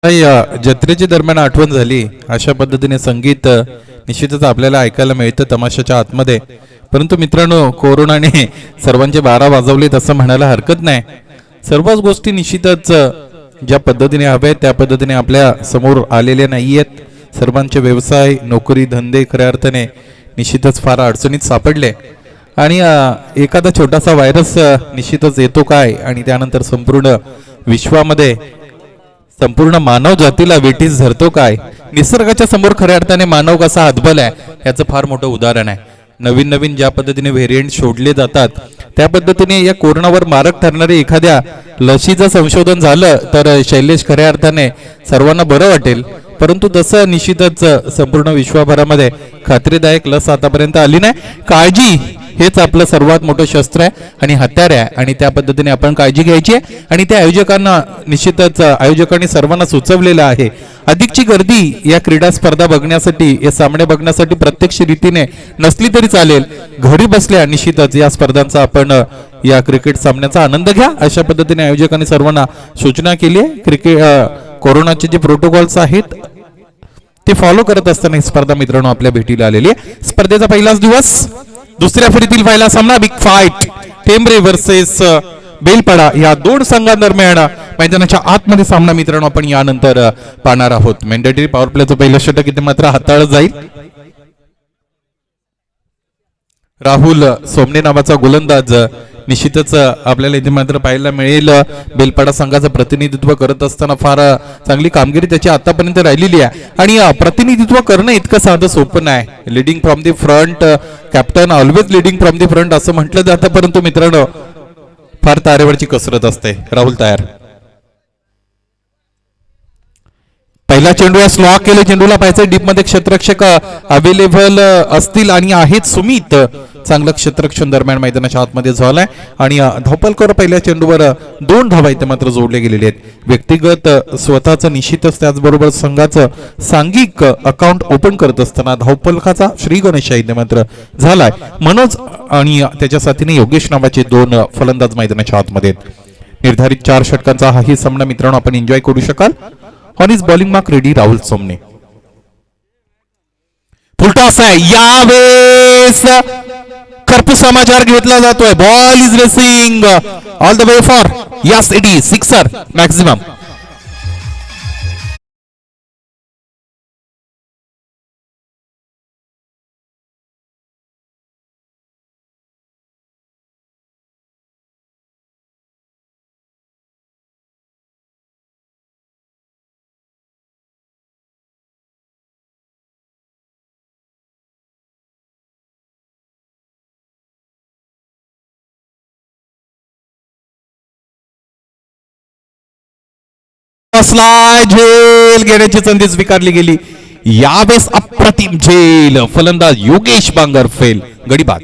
जत्रेच्या दरम्यान आठवण झाली अशा पद्धतीने संगीत निश्चितच आपल्याला ऐकायला मिळतं तमाशाच्या आतमध्ये. परंतु मित्रांनो, कोरोनाने सर्वांचे 12 वाजवलेत असं म्हणायला हरकत नाही. सर्वच गोष्टी निश्चितच ज्या पद्धतीने हव्या त्या पद्धतीने आपल्या समोर आलेल्या नाहीयेत. सर्वांचे व्यवसाय, नोकरी, धंदे खऱ्या अर्थाने निश्चितच फार अडचणीत सापडले आणि एखादा छोटासा व्हायरस निश्चितच येतो काय आणि त्यानंतर संपूर्ण विश्वामध्ये संपूर्ण मानव जातीला वेठीस धरतो काय. निसर्गाच्या समोर खऱ्या अर्थाने मानव कसा हतबल आहे याचं फार मोठं उदाहरण आहे. नवीन नवीन ज्या पद्धतीने व्हेरियंट शोधले जातात त्या पद्धतीने या कोरोनावर मारक ठरणारे एखाद्या लसीचं संशोधन झालं तर शैलेश खऱ्या अर्थाने सर्वांना बरं वाटेल. परंतु तसं निश्चितच संपूर्ण विश्वभरामध्ये खात्रीदायक लस आतापर्यंत आली नाही. काळजी हेच आपलं सर्वात मोठं शस्त्र आहे आणि हत्यार आहे आणि त्या पद्धतीने आपण काळजी घ्यायची आहे. आणि त्या आयोजकांनी सर्वांना सुचवलेलं आहे अधिकची गर्दी या क्रीडा स्पर्धा बघण्यासाठी, या सामने बघण्यासाठी प्रत्यक्ष रीतीने नसली तरी चालेल, घरी बसल्या निश्चितच या स्पर्धांचा आपण या क्रिकेट सामन्याचा आनंद घ्या अशा पद्धतीने आयोजकांनी सर्वांना सूचना केली आहे. कोरोनाचे जे प्रोटोकॉल्स आहेत ते फॉलो करत असताना ही स्पर्धा मित्रांनो आपल्या भेटीला आलेली आहे. स्पर्धेचा पहिलाच दिवस, दुसऱ्या फेरीतील पहिला सामना big fight Tembare versus Belpada या दोन संघांदरम्यान मैदानाच्या आतमध्ये सामना मित्रांनो आपण यानंतर पाहणार आहोत. मॅन्डेटरी पॉवर प्लेचं पहिलं षटक इथे मात्र हाताळलं जाईल. राहुल सोमने नावाचा गोलंदाज निश्चितच आपल्याला इथे मात्र पाहायला मिळेल. बेलपाडा संघाचं प्रतिनिधित्व करत असताना फार चांगली कामगिरी त्याची आतापर्यंत राहिलेली आहे आणि प्रतिनिधित्व करणं इतकं साधं सोपं नाही. Leading from the front, captain always leading from the front असं म्हटलं जातं, परंतु मित्रांनो फार तारेवरची कसरत असते. राहुल तयार. पहिला चेंडू स्लॉक केले, चेंडूला पाहायचं डीप मध्ये क्षेत्ररक्षक अवेलेबल असतील आणि आहेत. सुमित चांगलं क्षेत्ररक्षण दरम्यान मैदानाच्या आतमध्ये झालंय आणि धावपलकर पहिल्या चेंडूवर 2 धावा इथे मात्र जोडले गेलेले आहेत. व्यक्तिगत स्वतःचं निश्चितच त्याचबरोबर संघाचं सांघिक अकाउंट ओपन करत असताना धावपलकाचा श्री गणेश इथे मात्र झालाय. मनोज आणि त्याच्या साथीने योगेश नावाचे 2 फलंदाज मैदानाच्या आतमध्ये. निर्धारित 4 षटकांचा हाही सामना मित्रांनो आपण एन्जॉय करू शकाल. On his bowling mark ready Rahul Somne. Full toss आहे यावेळेस, खरपूस समाचार घेतला जातोय. Ball is racing all the way for yes it is sixer maximum. झेल घेण्याची संधी स्वीकारली गेली. यावेळेस अप्रतिम झेल, फलंदाज योगेश बांगर फेल, गडी बाद.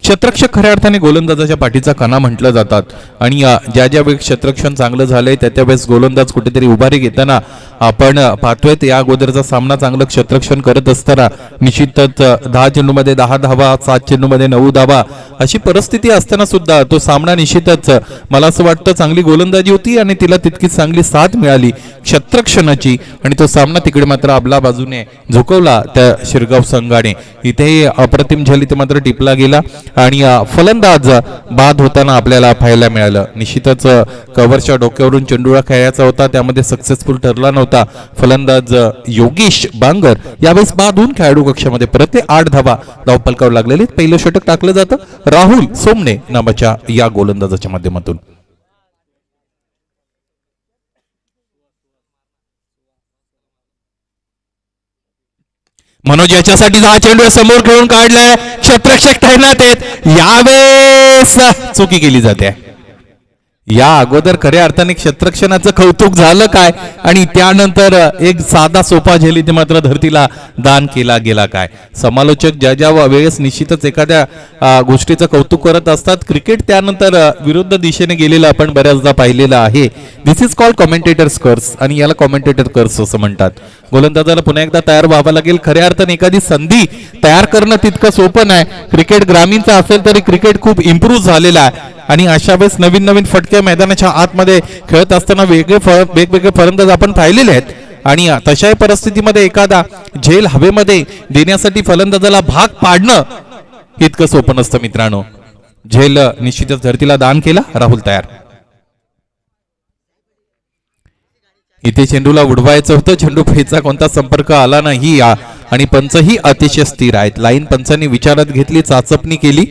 क्षेत्ररक्षक खऱ्या अर्थाने गोलंदाजाच्या पाठीचा कणा म्हटलं जातात आणि ज्या वेळेस क्षेत्ररक्षण चांगलं झालंय त्या वेळेस गोलंदाज कुठेतरी उभारी घेताना आपण पाहतोय. या अगोदरचा सामना चांगलं क्षेत्ररक्षण करत असताना निश्चितच 10 चेंडूमध्ये 10 धावा, 7 चेंडूमध्ये 9 धावा अशी परिस्थिती असताना सुद्धा तो सामना निश्चितच मला असं वाटतं चांगली गोलंदाजी होती आणि तिला तितकीच चांगली साथ मिळाली क्षेत्ररक्षणाची आणि तो सामना तिकडे मात्र आपल्या बाजूने झुकवला त्या शिरगाव संघाने. इथे अप्रतिम झेल इथे मात्र टिपला गेला आणि फलंदाज बाद होताना आपल्याला पाहायला मिळालं. निश्चितच कव्हरच्या डोक्यावरून चेंडूला खेळायचा होता, त्यामध्ये सक्सेसफुल ठरला नव्हता. फलंदाज योगेश बांगर यावेळेस बाद होऊन खेळाडू कक्षामध्ये परत 8 धावा धावपलकावर लागलेले. पहिलं षटक टाकलं जातं राहुल सोमने नावाच्या या गोलंदाजाच्या माध्यमातून. मनोज याच्यासाठी 10 चेंडू समोर खेळून काढलाय. क्षेत्ररक्षक तैनात आहेत. यावेळेस चुकी केली जाते. या अगोदर खऱ्या अर्थाने क्षेत्ररक्षणाचं कौतुक झालं काय आणि त्यानंतर एक साधा सोपा झेल इथे मात्र धरतीला दान केला गेला काय. समालोचक ज्या वेळेस निश्चितच एखाद्या गोष्टीचं कौतुक करत असतात, क्रिकेट त्यानंतर विरुद्ध दिशेने गेलेलं आपण बऱ्याचदा पाहिलेलं आहे. दिस इज कॉल्ड कॉमेंटेटर्स कर्स आणि याला कॉमेंटेटर कर्स असं म्हणतात. गोलंदाजाला पुन्हा एकदा तयार व्हावं लागेल. खऱ्या अर्थाने एखादी संधी तयार करणं तितकं सोपं नाही. क्रिकेट ग्रामीणचा असेल तरी क्रिकेट खूप इम्प्रूव्ह झालेला आहे आणि अशा वेळेस नवीन नवीन फटके मैदानाच्या आतमध्ये खेळत असताना वेगवेगळे फलंदाज आपण पाहिलेले आहेत आणि तशाही परिस्थितीमध्ये एखादा झेल हवेमध्ये देण्यासाठी फलंदाजाला भाग पाडणं इतकं सोपं नसतं मित्रांनो. झेल निश्चितच धरतीला दान केला. राहुल तयार. इथे चेंडूला उडवायचं होतं, चेंडू फेचा कोणता संपर्क आला नाही आणि पंचही अतिशय स्थिर आहेत. लाईन पंचांनी विचारात घेतली, चाचपणी केली.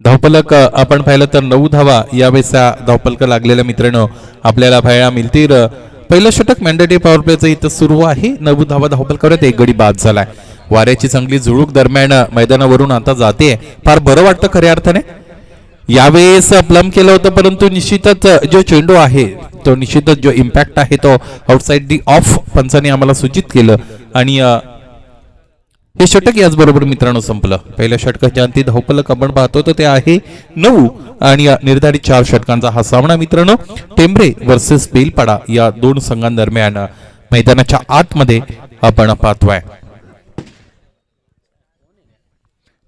धावफलक आपण पाहिलं तर 9 धावा यावेळेस धावफलक लागलेल्या मित्रांनो आपल्याला पाहायला मिळतील. पहिलं षटक मॅन्डेटरी पॉवर प्लेचं इथं सुरू आहे. 9 धावा धावफलकावर एक गडी बाद झालाय. वाऱ्याची चांगली झुळूक दरम्यान मैदानावरून आता जाते. फार बरं वाटतं खऱ्या अर्थाने. यावेळेस प्लम केलं होतं परंतु निश्चितच जो चेंडू आहे तो निश्चितच जो इम्पॅक्ट आहे तो आउटसाइड दी ऑफ पंचाने आम्हाला सूचित केलं आणि हे षटक याचबरोबर मित्रांनो संपलं. पहिल्या षटकाच्या अंती धावफलक आपण पाहतो तर ते आहे 9 आणि निर्धारित 4 षटकांचा हा सामना मित्रांनो टेंभरे वर्सेस बेलपाडा या दोन संघांदरम्यान मैदानाच्या आतमध्ये आपण पाहतोय.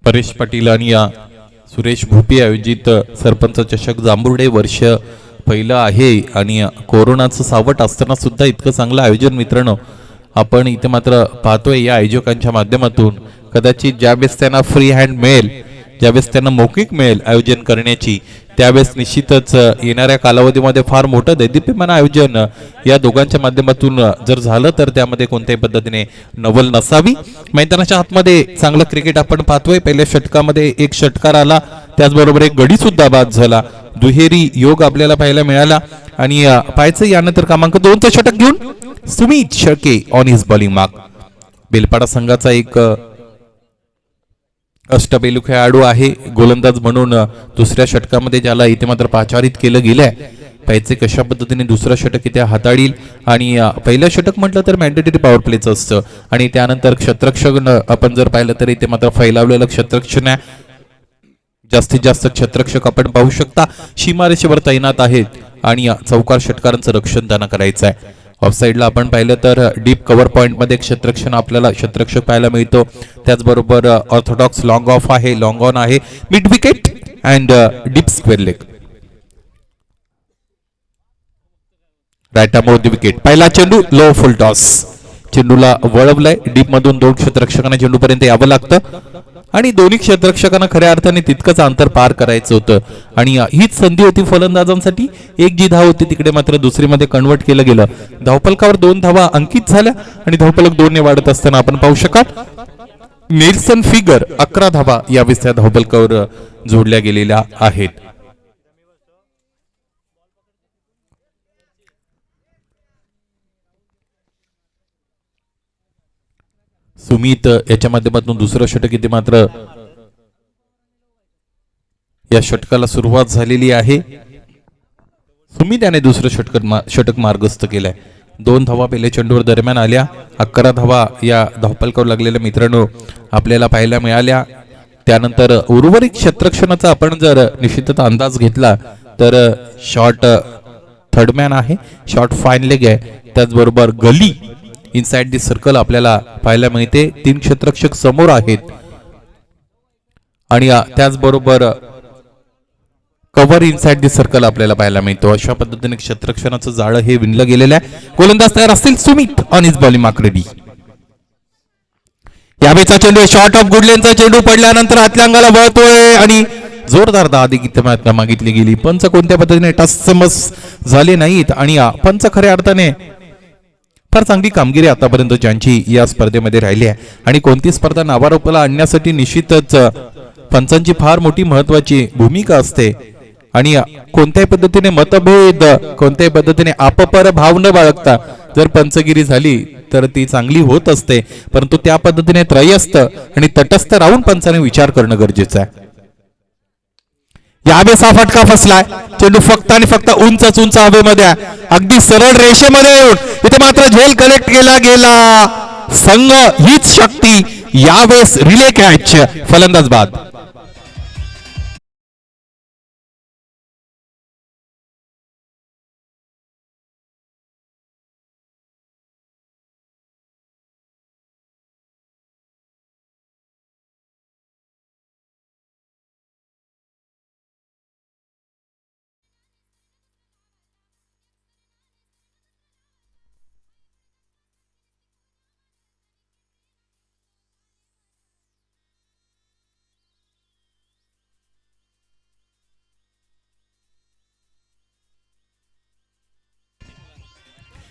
परेश पाटील आणि सुरेश भोपी आयोजित सरपंच चषक जांभुर्डे वर्ष पहिलं आहे आणि कोरोनाचं सावट असताना सुद्धा इतकं चांगलं आयोजन मित्रांनो आपण इथे मात्र पाहतोय या आयोजकांच्या माध्यमातून. कदाचित ज्यावेळेस त्यांना फ्री हँड मिळेल, ज्यावेळेस त्यांना मौखिक मिळेल आयोजन करण्याची, त्यावेळेस निश्चितच येणाऱ्या कालावधीमध्ये फार मोठं दैदिप्यमान आयोजन या दोघांच्या माध्यमातून जर झालं तर त्यामध्ये कोणत्याही पद्धतीने नवल नसावी. मैदानाच्या आतमध्ये चांगलं क्रिकेट आपण पाहतोय. पहिल्या षटकामध्ये एक षटकार आला, त्याचबरोबर एक गडी सुद्धा बाद झाला. दुहेरी योग आपल्याला पाहायला मिळाला आणि पाहायचं यानंतर क्रमांक 2चं षटक घेऊन Sumit Shelke on his bowling mark. Belpada संघाचा एक अष्टपैलू खेळाडू आहे गोलंदाज म्हणून दुसऱ्या षटकामध्ये ज्याला इथे मात्र पाचारित केलं गेलंय. पाहिजे कशा पद्धतीने दुसरं षटक इथे हाताळील आणि पहिलं षटक म्हटलं तर मॅन्डेटरी पॉवर प्लेचं असतं आणि त्यानंतर क्षेत्ररक्षक आपण जर पाहिलं तर इथे मात्र फैलावलेलं क्षेत्ररक्षण जास्तीत जास्त क्षेत्ररक्षक आपण पाहू शकता सीमारेषेवर तैनात आहेत आणि चौकार षटकारांचं रक्षण त्यांना करायचं आहे. ऑफसाईडला आपण पाहिलं तर डीप कव्हर पॉइंट मध्ये क्षेत्ररक्षण आपल्याला क्षेत्ररक्षक पाहायला मिळतो. त्याचबरोबर ऑर्थोडॉक्स लॉंग ऑफ आहे, लॉंग ऑन आहे, mid wicket and deep square leg. Right arm the wicket. पहिला चेंडू लो फुल टॉस. चेंडूला वळवलाय. डीप मधून दोन क्षेत्ररक्षकांना चेंडू पर्यंत यावं लागतं आणि दोन्ही क्षेत्ररक्षकांना खऱ्या अर्थाने तितकंच अंतर पार करायचं होतं आणि हीच संधी होती फलंदाजांसाठी. एक जी धाव होती तिकडे मात्र दुसरीमध्ये कन्वर्ट केलं गेलं. धावफलकावर 2 धावा अंकित झाल्या आणि धावफलक 2 ने वाढत असताना आपण पाहू शकाल नेल्सन फिगर 11 धावा यावेळेस त्या धावफलकावर जोडल्या गेलेल्या आहेत. सुमित याच्या माध्यमातून दुसरं षटक इथे मात्र या षटकाला सुरुवात झालेली आहे. सुमित याने दुसरं षटक मार्गस्थ केलंय. 2 धावा पहिल्या चेंडूवर दरम्यान आल्या. 11 धावा या धावफलकावर लागलेल्या मित्रांनो आपल्याला पाहायला मिळाल्या. त्यानंतर उर्वरित क्षेत्ररक्षणाचा आपण जर निश्चितच अंदाज घेतला तर शॉर्ट थर्डमॅन आहे, शॉर्ट फाईन लेग आहे, त्याचबरोबर गली इनसाइड दी सर्कल आपल्याला पाहायला मिळते. 3 क्षेत्ररक्षक समोर आहेत आणि त्याचबरोबर कव्हर इनसाइड दी सर्कल आपल्याला पाहायला मिळतो. अशा पद्धतीने क्षेत्ररक्षणाचं जाळं हे विणलं गेलेलं आहे. गोलंदाज तयार असतील. Sumit on his bowling mark ready. यावेळेचा चेंडू शॉर्ट ऑफ गुडलेनचा चेंडू पडल्यानंतर आतल्या अंगाला वळतोय आणि जोरदार दादी मागितली गेली. पंच कोणत्या पद्धतीने टसमस झाले नाहीत आणि पंच खऱ्या अर्थाने फार चांगली कामगिरी आतापर्यंत ज्यांची या स्पर्धेमध्ये राहिली आहे आणि कोणती स्पर्धा नावारूपाला आणण्यासाठी निश्चितच पंचांची फार मोठी महत्वाची भूमिका असते आणि कोणत्याही पद्धतीने मतभेद, कोणत्याही पद्धतीने आपपर भाव न बाळगता जर पंचगिरी झाली तर ती चांगली होत असते. परंतु त्या पद्धतीने त्रयस्थ आणि तटस्थ राहून पंचाने विचार करणं गरजेचं आहे. यावेळेस हा फटका फसलाय. चेंडू फक्त आणि फक्त उंच हवेमध्ये अगदी सरळ रेषेमध्ये येऊन इथे मात्र झेल कलेक्ट केला गेला. संघ हीच शक्ती. यावेळेस रिले कॅच, फलंदाज बाद.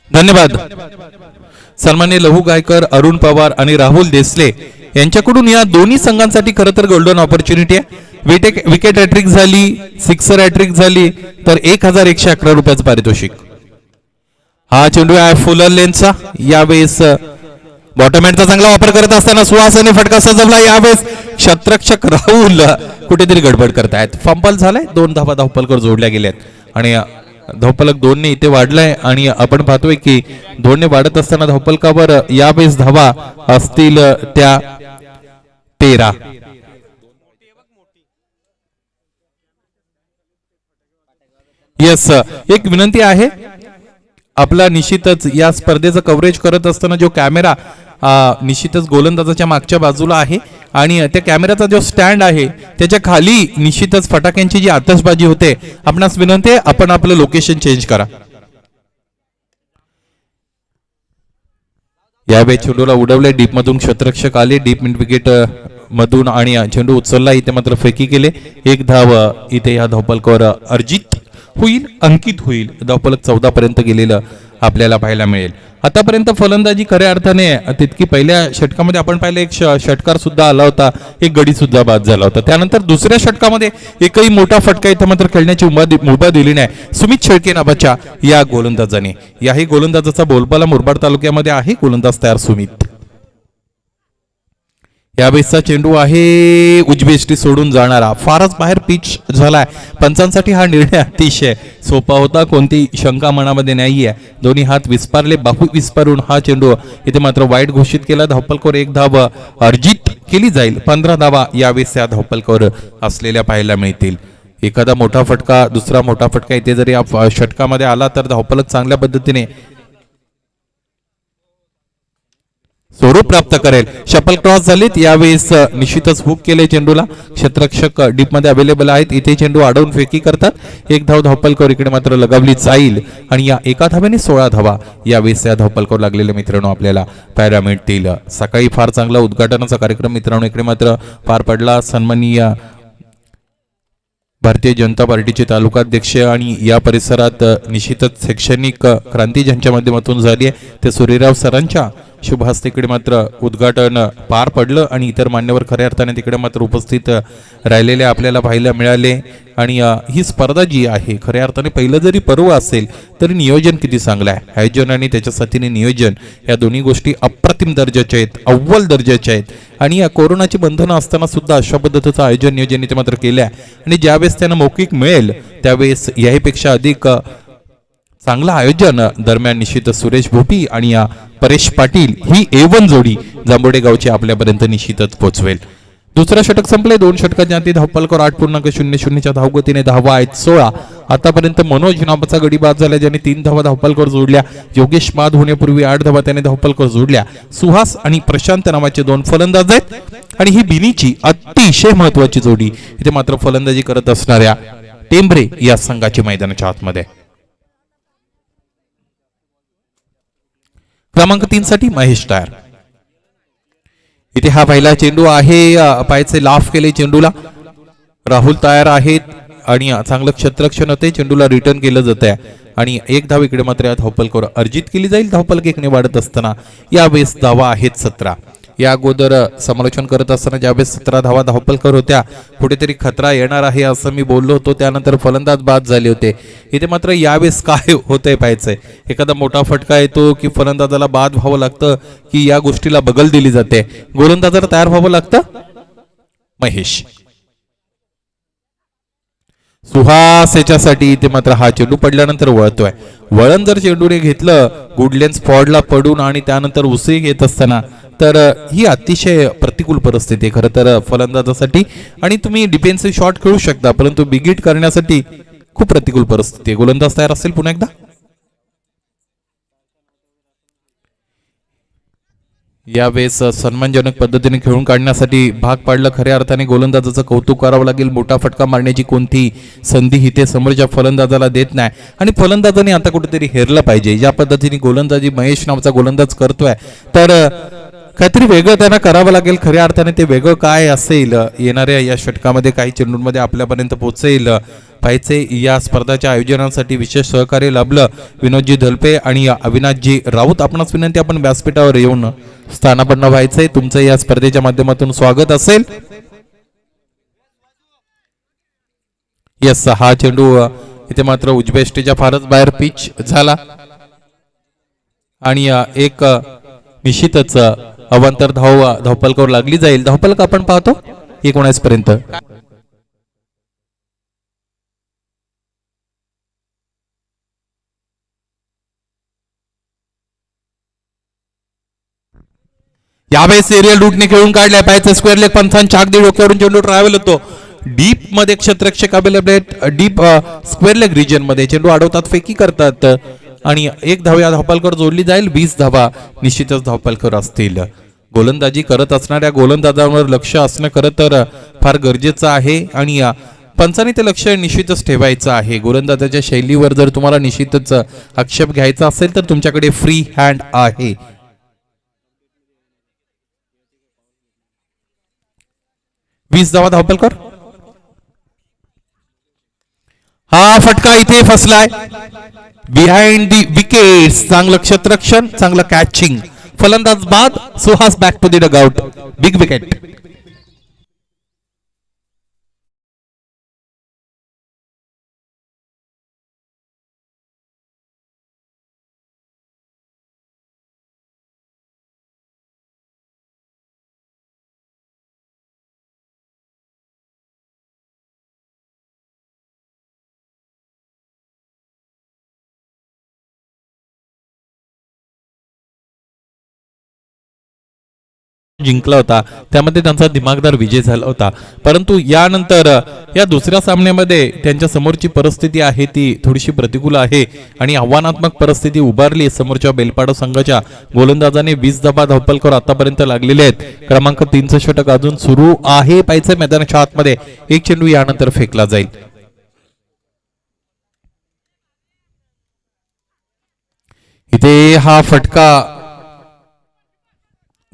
धन्यवाद. सन्माननीय लहू गायकर, अरुण पवार आणि राहुल देसले यांच्याकडून या दोन्ही संघांसाठी खरं तर गोल्डन ऑपॉर्च्युनिटी आहे. विकेट हॅट्रिक झाली, सिक्सर हॅट्रिक झाली तर 1111 रुपयाचं पारितोषिक. हा चेंडू आहे फुलर लेनचा. यावेळेस बॉटमहँडचा चांगला वापर करत असताना सुहासाने फटका सजवला. यावेळेस क्षेत्ररक्षक राहुल कुठेतरी गडबड करतायत. फंबल झालाय. 2 धावा धावपलकर जोडल्या गेल्यात आणि धावपलक 2 ने इथे वाढलाय आणि आपण पाहतोय की 2 ने वाढत असताना धावपलकावर यावेळेस धावा असतील त्या 13. येस, एक विनंती आहे. आपला निश्चितच या स्पर्धेचं कव्हरेज करत असताना जो कॅमेरा निश्चितच गोलंदाजाच्या मागच्या बाजूला आहे आणि त्या कॅमेराचा जो स्टँड आहे त्याच्या खाली निश्चितच फटाक्यांची जी आतषबाजी होते, आपणास विनंती आहे आपण आपलं लोकेशन चेंज करा. यावेळी चेंडूला उडवले. डीप मधून क्षेत्ररक्षक आले. डीप मिड विकेट मधून आणि चेंडू उचलला. इथे मात्र फेकी केले. 1 धाव इथे या धावपलकावर अर्जित होईल, अंकित होईल. धावपलक 14 पर्यंत गेलेलं आपल्याला पाहायला मिळेल. आतापर्यंत फलंदाजी खऱ्या अर्थाने तितकी पहिल्या षटकामध्ये आपण पाहिलं एक षटकार सुद्धा आला होता, एक गडी सुद्धा बाद झाला होता. त्यानंतर दुसऱ्या षटकामध्ये एकही मोठा फटका इथं मात्र खेळण्याची मुभा दिली नाही सुमित शेळके नावाच्या या गोलंदाजाने. याही गोलंदाजाचा बोलबाला मुरबाड तालुक्यामध्ये आहे. गोलंदाज तयार सुमित. यावेळेसचा चेंडू आहे उजवेष्टी सोडून जाणारा. फारच बाहेर पिच झालाय. पंचांसाठी हा निर्णय अतिशय सोपा होता. कोणती शंका मनामध्ये नाहीये. दोन्ही हात विस्पारले. बाहू विस्पारून हा चेंडू इथे मात्र वाईट घोषित केला. धावपलकावर 1 धाव अर्जित केली जाईल. 15 धावा यावेळेस या धावपलकावर असलेल्या पाहायला मिळतील. एखादा मोठा फटका, दुसरा मोठा फटका इथे जरी या षटकामध्ये आला तर धावपलक चांगल्या पद्धतीने स्वरूप प्राप्त करेल. शपल क्रॉस झालीत. यावेळेस निश्चितच हुक केले चेंडूला. क्षेत्ररक्षक डीप मध्ये अवेलेबल आहेत. इथे चेंडू अडवून फेकी करतात. 1 धाव धावपलकावर इकडे मात्र लगावली जाईल आणि या एका धाव्याने 16 धावा यावेळेस या धावपलकावर लागलेले मित्रांनो आपल्याला पाहायला मिळतील. सकाळी फार चांगला उद्घाटनाचा कार्यक्रम मित्रांनो इकडे मात्र पार पडला. सन्माननीय भारतीय जनता पार्टीचे तालुकाध्यक्ष आणि या परिसरात निश्चितच शैक्षणिक क्रांती ज्यांच्या माध्यमातून झाली आहे ते सूर्यराव सरांच्या शुभ हस्ते इकडे मात्र उद्घाटन पार पडलं आणि इतर मान्यवर खऱ्या अर्थाने तिकडे मात्र उपस्थित राहिलेले आपल्याला पाहायला मिळाले. आणि ही स्पर्धा जी आहे खऱ्या अर्थाने पहिलं जरी पर्व असेल तरी नियोजन किती चांगलं आहे. आयोजन आणि त्याच्या साथीने नियोजन या दोन्ही गोष्टी अप्रतिम दर्जाच्या आहेत, अव्वल दर्जाच्या आहेत. आणि या कोरोनाची बंधनं असताना सुद्धा अशा पद्धतीचं आयोजन नियोजन इथे मात्र केलं आहे. आणि ज्यावेळेस त्यांना मौखिक मिळेल त्यावेळेस याहीपेक्षा अधिक चांगलं आयोजन दरम्यान निश्चित सुरेश भोपी आणि या परेश पाटील ही A1 जोडी जांभोडे गावची आपल्यापर्यंत निश्चितच पोहोचवेल. दुसरं षटक संपले. 2 षटकाच्या अंती धावपलकर 8.00 धावगतीने धावा आहेत 16. आतापर्यंत मनोज नावाचा गडी बाद झाला ज्याने 3 धावा धावपलकर जोडल्या. योगेश बाद होण्यापूर्वी 8 धावा त्याने धावपलकर जोडल्या. सुहास आणि प्रशांत नावाचे 2 फलंदाज आहेत आणि ही बिनीची अतिशय महत्वाची जोडी इथे मात्र फलंदाजी करत असणाऱ्या टेंभरे या संघाच्या मैदानाच्या आतमध्ये. क्रमांक 3 साठी महेश तयार. इथे हा पहिला चेंडू आहे. पायचे लाफ केले चेंडूला. राहुल तयार आहेत आणि चांगलं क्षेत्ररक्षण होते. चेंडूला रिटर्न केलं जात आहे आणि 1 धाव इकडे मात्र या धावपलकावर अर्जित केली जाईल. धावपलक 1 ने वाढत असताना यावेळेस धावा आहेत 17. या अगोदर समालोचन करत असताना ज्यावेळेस 17 धावा धावपलकर होत्या कुठेतरी खतरा येणार आहे असं मी बोललो होतो. त्यानंतर फलंदाज बाद झाले होते. इथे मात्र यावेळेस काय होतंय पाहायचंय. एखादा मोठा फटका येतो की फलंदाजाला बाद व्हावं लागतं की या गोष्टीला बगल दिली जाते. गोलंदाजाला तयार व्हावं लागतं. महेश सुहास याच्यासाठी इथे मात्र हा चेंडू पडल्यानंतर वळतोय. वळण जर चेंडूने घेतलं गुडलेन्स फॉर्डला पडून आणि त्यानंतर उसळी घेत असताना तर ही अतिशय प्रतिकूल परिस्थिती आहे खरं तर फलंदाजासाठी. आणि तुम्ही डिफेन्सिव्ह शॉट खेळू शकता परंतु बिग हिट करण्यासाठी खूप प्रतिकूल परिस्थिती आहे. गोलंदाज तयार असेल पुन्हा एकदा. यावेळेस सन्मानजनक पद्धतीने खेळून काढण्यासाठी भाग पाडलं. खऱ्या अर्थाने गोलंदाजाचं कौतुक करावं लागेल. मोठा फटका मारण्याची कोणती संधी इथे समोरच्या फलंदाजाला देत नाही आणि फलंदाजाने आता कुठेतरी हेरलं पाहिजे. ज्या पद्धतीने गोलंदाजी महेश नावाचा गोलंदाज करतोय तर काहीतरी वेगळं त्यांना करावं लागेल. खऱ्या अर्थाने ते वेगळं काय असेल येणाऱ्या या षटकामध्ये काही चेंडूंमध्ये आपल्यापर्यंत पोहोचेल पाहिजे. या स्पर्धाच्या आयोजनासाठी विशेष सहकार्य लाभलं विनोदजी धलपे आणि अविनाशजी राऊत. आपणास विनंती, आपण व्यासपीठावर येऊन स्थानापन्न व्हायचंय. तुमचं या स्पर्धेच्या माध्यमातून स्वागत असेल. यस, हा चेंडू इथे मात्र उजव्या फारच बाहेर पिच झाला आणि एक निश्चितच अवांतर धावपलकावर लागली जाईल. धावपलक आपण पाहतो 19 पर्यंत. यावेळेस एरियल रूटने खेळून काढलाय. पाहायचं स्क्वेअर लेग पंचांच्या अगदी डोक्यावरून चेंडू ट्रॅव्हल होतो. डीप मध्ये क्षेत्ररक्षक available deep square leg region मध्ये चेंडू अडवतात, फेकी करतात आणि एक धाव या धावपलकावर जोडली जाईल. 20 धावा निश्चितच धावपलकावर असतील. गोलंदाजी करत असणाऱ्या गोलंदाजांवर लक्ष असणं खरं तर फार गरजेचं आहे आणि पंचांनी ते लक्ष निश्चितच ठेवायचं आहे. गोलंदाजाच्या शैलीवर जर तुम्हाला निश्चितच आक्षेप घ्यायचा असेल तर तुमच्याकडे फ्री हँड आहे. 20 धावा धावपलकर. हा फटका इथे फसलाय बिहाइंड दी विकेट्स. चांगलं क्षेत्ररक्षण, चांगलं कॅचिंग. फलंदाज बाद. Suhas back to the dugout. Big wicket. जिंकला होता, त्यामध्ये त्यांचा दिमागदार विजय झाला होता. परंतु यानंतर या दुसऱ्या सामन्यामध्ये त्यांच्या समोरची परिस्थिती आहे ती थोडीशी प्रतिकूल आहे आणि आव्हानात्मक परिस्थिती उभारली समोरच्या बेलपाडा संघाच्या गोलंदाजाने. 20 धावा धावपलकावर आतापर्यंत लागलेले आहेत. क्रमांक 3चं षटक अजून सुरू आहे. पाहिजे मैदानाच्या आतमध्ये एक चेंडू यानंतर फेकला जाईल. इथे हा फटका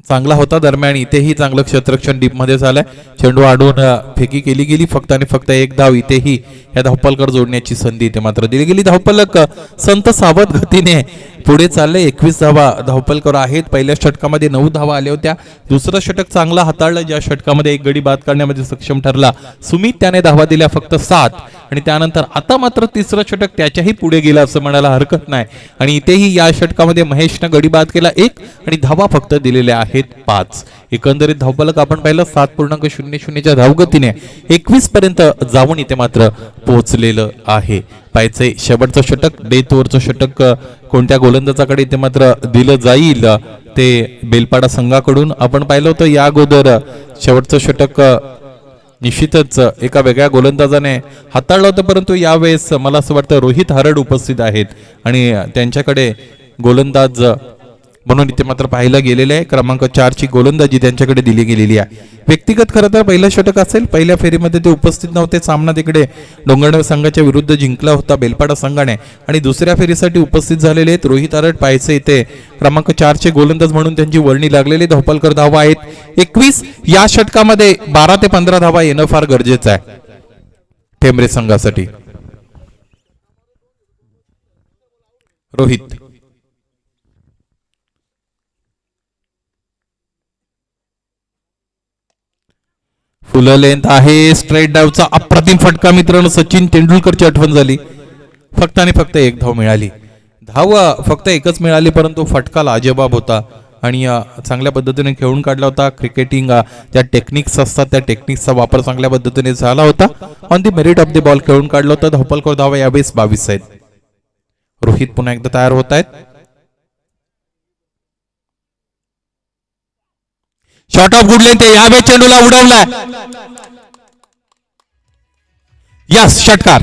चांगला होता. दरम्यान इथेही चांगलं क्षेत्ररक्षण डीप मध्ये झालंय. चेंडू आडून फेकी केली गेली. फक्त आणि फक्त एक धाव इथेही या धावपलकर जोडण्याची संधी इथे मात्र दिली गेली. धावपलक संत सावध गतीने पुढे चालले. 21 धावा धावपलकर आहेत. पहिल्या षटकामध्ये 9 धावा आल्या होत्या. दुसरं षटक चांगला हाताळलं, ज्या षटकामध्ये एक गडी बाद करण्यामध्ये सक्षम ठरला सुमित. त्याने धावा दिल्या फक्त 7 आणि त्यानंतर आता मात्र तिसरं षटक त्याच्याही पुढे गेलं असं म्हणायला हरकत नाही. आणि इथेही या षटकामध्ये महेशनं गडी बाद केला 1 आणि धावा फक्त दिलेल्या आहेत 5. एकंदरीत धावपलक आपण पाहिलं 7.00च्या धावगतीने 21 पर्यंत जाऊन इथे मात्र पोहोचलेलं आहे. पाहायचंय शेवटचं षटक, डेथ ओव्हरचं षटक कोणत्या गोलंदाजाकडे इथे मात्र दिलं जाईल ते बेलपाडा संघाकडून. आपण पाहिलं होतं या अगोदर शेवटचं षटक निश्चितच एका वेगळ्या गोलंदाजाने हाताळलं होतं, परंतु यावेळेस मला असं वाटतं रोहित हरड उपस्थित आहेत आणि त्यांच्याकडे गोलंदाज म्हणून इथे मात्र पाहिलं गेलेलं आहे. क्रमांक 4ची गोलंदाजी त्यांच्याकडे दिली गेलेली आहे. व्यक्तिगत खरं तर पहिलं षटक असेल. पहिल्या फेरीमध्ये ते उपस्थित नव्हते. सामना तिकडे डोंगरगाव संघाच्या विरुद्ध जिंकला होता बेलपाडा संघाने आणि दुसऱ्या फेरीसाठी उपस्थित झालेले आहेत रोहित हरड. पाहायचे इथे क्रमांक 4चे गोलंदाज म्हणून त्यांची वर्णी लागलेली. धावपलकर धावा आहेत 21. या षटकामध्ये 12 ते 15 धावा येणं फार गरजेचं आहे ठेंबरे संघासाठी. रोहित फुल लेंथ आहे. स्ट्रेट डावचा अप्रतिम फटका. मित्रांनो सचिन तेंडुलकरची आठवण झाली. फक्त आणि फक्त एक धाव मिळाली. धाव फक्त एकच मिळाली, परंतु फटका लाजवाब होता आणि चांगल्या पद्धतीने खेळून काढला होता. क्रिकेटिंग ज्या टेक्निक्स असतात त्या टेक्निक्सचा वापर चांगल्या पद्धतीने झाला होता. On the merit of the ball खेळून काढला होता. धावपलकर धावा यावेळेस 22 आहेत. रोहित पुन्हा एकदा तयार होत आहेत. शॉर्ट ऑफ गुड लेंथ यावेळेस चेंडूला उडवलाय. यस, षटकार.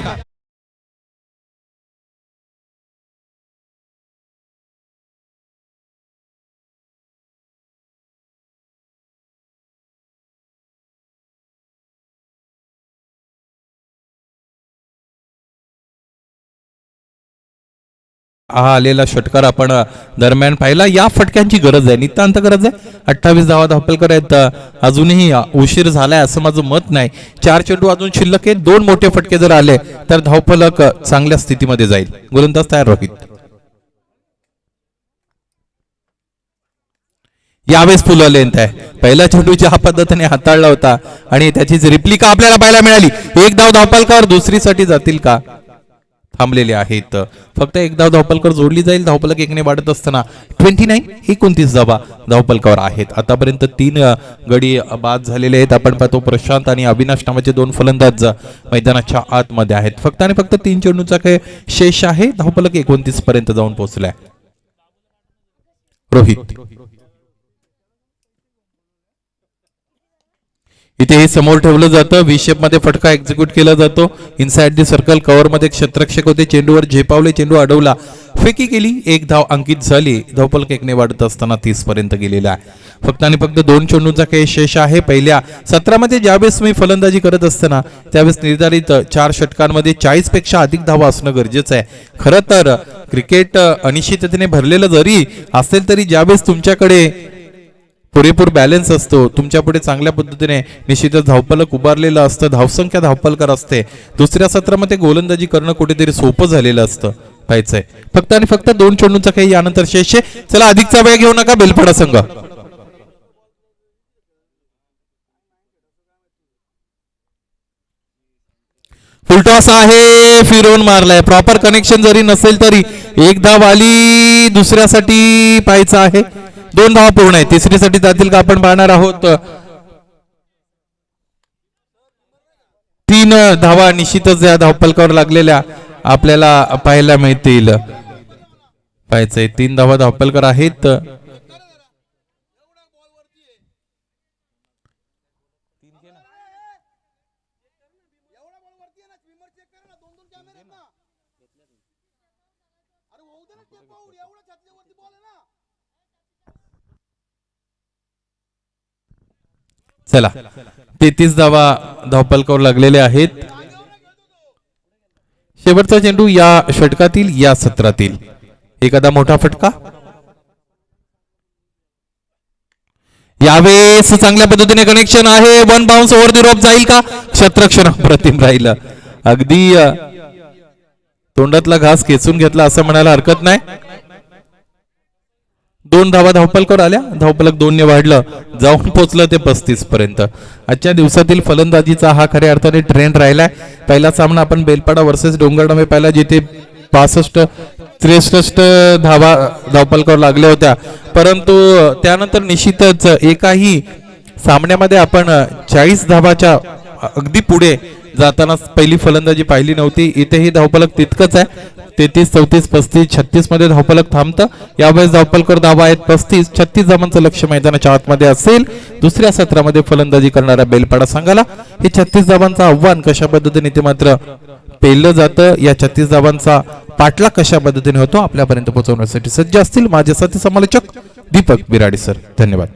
हा आलेला षटकार आपण दरम्यान पाहिला. या फटक्यांची गरज आहे, नितांत गरज आहे. 28 धावा धावपलकर आहेत. अजूनही उशीर झालाय असं माझं मत नाही. 4 चेंडू अजून शिल्लक आहेत. 2 मोठे फटके जर आले तर धावफलक चांगल्या स्थितीमध्ये जाईल. गोलंदाज तयार रोहित. यावेळेस फुल लेंथ आहे. पहिला चेंडू ज्या पद्धतीने हाताळला होता आणि त्याचीच रिप्लिका आपल्याला पाहायला मिळाली. एक धाव धावपलकर दुसरीसाठी जातील का, थांबलेले आहेत. फक्त एक धाव धावपलकर जोडली जाईल. धावपलक एकने वाढत असताना 29 धावा धावपलकावर आहेत. आतापर्यंत 3 गडी बाद झालेले आहेत. आपण पाहतो प्रशांत आणि अविनाश नावाचे 2 फलंदाज मैदानाच्या आतमध्ये आहेत. फक्त आणि फक्त 3 चेंडूचा काही शेष आहे. धावपलक 29 पर्यंत जाऊन पोहोचलाय. रोहित. इथे हे समोर ठेवलं जातं. विशेप मध्ये फटका एक्झिक्यूट केला जातो. इनसाइड दी सर्कल कव्हर मध्ये क्षेत्ररक्षक होते. चेंडूवर झेपावले, चेंडू अडवला, फेकी केली, एक धाव अंकित झाली. धावपलक एकने वाढत असताना 30 पर्यंत गेलेला आहे. फक्त आणि फक्त 2 चेंडूंचा काही शेष आहे. पहिल्या सत्रामध्ये ज्यावेळेस मी फलंदाजी करत असताना त्यावेळेस निर्धारित 4 षटकांमध्ये 40 पेक्षा अधिक धावा असणं गरजेचं आहे. खरं तर क्रिकेट अनिश्चिततेने भरलेलं जरी असेल तरी ज्यावेळेस तुमच्याकडे पुरेपूर बॅलन्स असतो, तुमच्या पुढे चांगल्या पद्धतीने निश्चितच धावपलक उभारलेलं असतं, धावसंख्या धावपलकर असते, दुसऱ्या सत्रामध्ये गोलंदाजी करणं कुठेतरी सोपं झालेलं असतं. पाहायचंय फक्त आणि फक्त 2 चेंडूंचा काही यानंतर शेष आहे. चला अधिकचा वेळ घेऊ नका. बेलपाडा संघ फुलटॉस आहे. फिरवून मारलाय. प्रॉपर कनेक्शन जरी नसेल तरी एक धाव आली. दुसऱ्यासाठी पाहायचं आहे. 2 धावा पूर्ण आहे. तिसरीसाठी जातील का आपण पाहणार आहोत. 3 धावा निश्चितच या धावपलकावर लागलेल्या आपल्याला पाहायला मिळतील. पाहायचंय 3 धावा धावपलकर आहेत. चला 33 धावा धावपलकावर लागलेले आहेत. शेवटचा चेंडू या षटकातील, या सत्रातील. एखादा मोठा फटका यावेळेस चांगल्या पद्धतीने कनेक्शन आहे. 1 बाउन्स ओव्हर दी रोप जाईल का. क्षेत्ररक्षण प्रतिम राहिलं. अगदी तोंडातला घास खेचून घेतला असं म्हणायला हरकत नाही. 2 धावा धावपलकावर आल्या. धावपलक 2 ने वाढलं, जाऊन पोहोचलं ते 35 पर्यंत. आजच्या दिवसातील फलंदाजीचा हा खऱ्या अर्थाने ट्रेंड राहिलाय. पहिला सामना आपण बेलपाडा वर्सेस डोंगरडामे पाहिला, जिथे 65-63 धावा धावपलकावर लागल्या होत्या. परंतु त्यानंतर निश्चितच एकाही सामन्यामध्ये आपण 40 धावाच्या अगदी पुढे जाताना पहिली फलंदाजी पाहिली नव्हती. इथेही धावपलक तितकंच आहे. 33, 34, 35, 36 मध्ये धावपलक थांबतं. यावेळेस धावपलकर धावा आहेत 35. 36 धावांचं लक्ष मैदानाच्या आतमध्ये असेल. दुसऱ्या सत्रामध्ये फलंदाजी करणाऱ्या बेलपाडा संघाला हे 36 धावांचं आव्हान कशा पद्धतीने ते मात्र पेललं जातं, या 36 धावांचा पाठलाग कशा पद्धतीने होतो आपल्यापर्यंत पोहोचवण्यासाठी सज्ज असतील माझे साथी समालोचक दीपक बिराडी सर. धन्यवाद.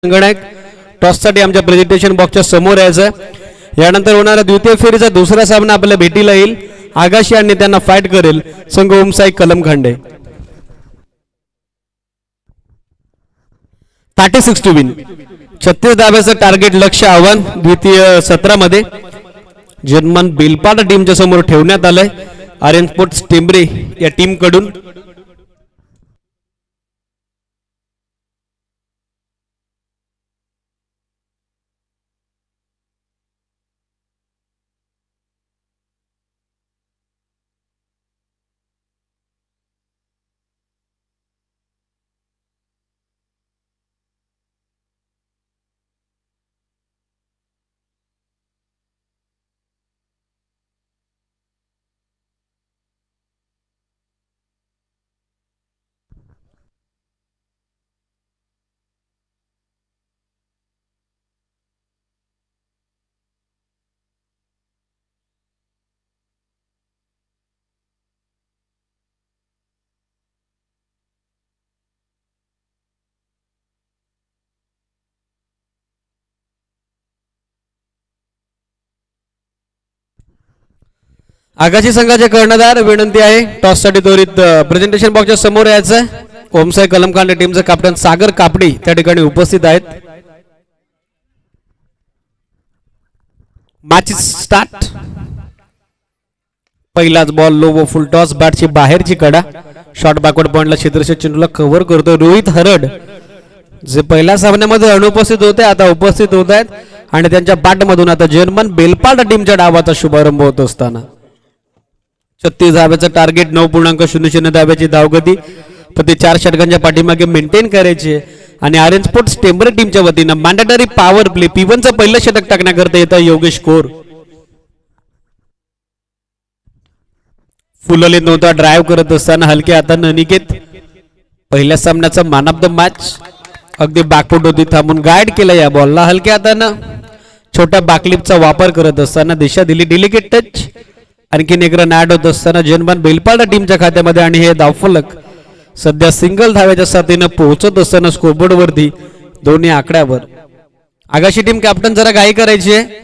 संगणक टॉससाठी आमच्या प्रेझेंटेशन बॉक्सच्या समोर यायचं. यानंतर होणारा द्वितीय फेरीचा दुसरा सामना आपल्या भेटीला येईल. आगाशी आणि त्यांना फाईट करेल संघ ओमसाई कलमखांडे. 36 to win. 36 धाब्याचं टार्गेट लक्ष आव्हान द्वितीय सत्रामध्ये जर्मन बेलपाड टीमच्या समोर ठेवण्यात आलंय आर्यन स्पोर्ट्स टेंबरे या टीम कडून. आगाशी संघाचे कर्णधार विनंती आहे टॉससाठी त्वरित प्रेझेंटेशन बॉक्सच्या समोर यायचं. ओमसाई कलमखांडे टीमचे कॅप्टन सागर कापडी त्या ठिकाणी उपस्थित आहेत. Match start. पहिलाच बॉल लो व फुल टॉस बॅटची बाहेरची कडा. शॉर्ट बॅकवर्ड पॉइंटला क्षेत्रक्षेत्र चेंडूला कव्हर करतो रोहित हरड जे पहिल्या सामन्यामध्ये अनुपस्थित होते आता उपस्थित होत आहेत आणि त्यांच्या बॅटमधून आता जर्मन बेलपाड टीमच्या डावाचा शुभारंभ होत असताना 36 धाब्याचं टार्गेट 9.00 धाब्याची धावगती प्रति 4 षटकांच्या पाठीमागे मेंटेन करायची आणि आर्यन स्पोर्ट्स टेंबरे टीमच्या वतीनं मॅन्डेटरी पॉवर प्ले P1 चं पहिलं षटक टाकण्याकरता येतं योगेश कोर. फुलले नव्हता ड्राईव्ह करत असताना हलक्या हातानं अनिकेत पहिल्या सामन्याचा मॅन ऑफ द मॅच अगदी बॅकफूट होती थांबून गाईड केलं या बॉलला. हलक्या हातानं छोट्या बॅकलिपचा वापर करत असताना दिशा दिली डिलिकेट टच. आणखीन एक रन ऍड होत असताना जर्मन बेलपाडा टीमच्या खात्यामध्ये आणि हे धावफलक सध्या सिंगल धाव्याच्या साथीनं पोहोचत असताना स्कोरबोर्ड वरती दोन्ही आकड्यावर. आगाशी टीम कॅप्टन जरा घाई करायची आहे.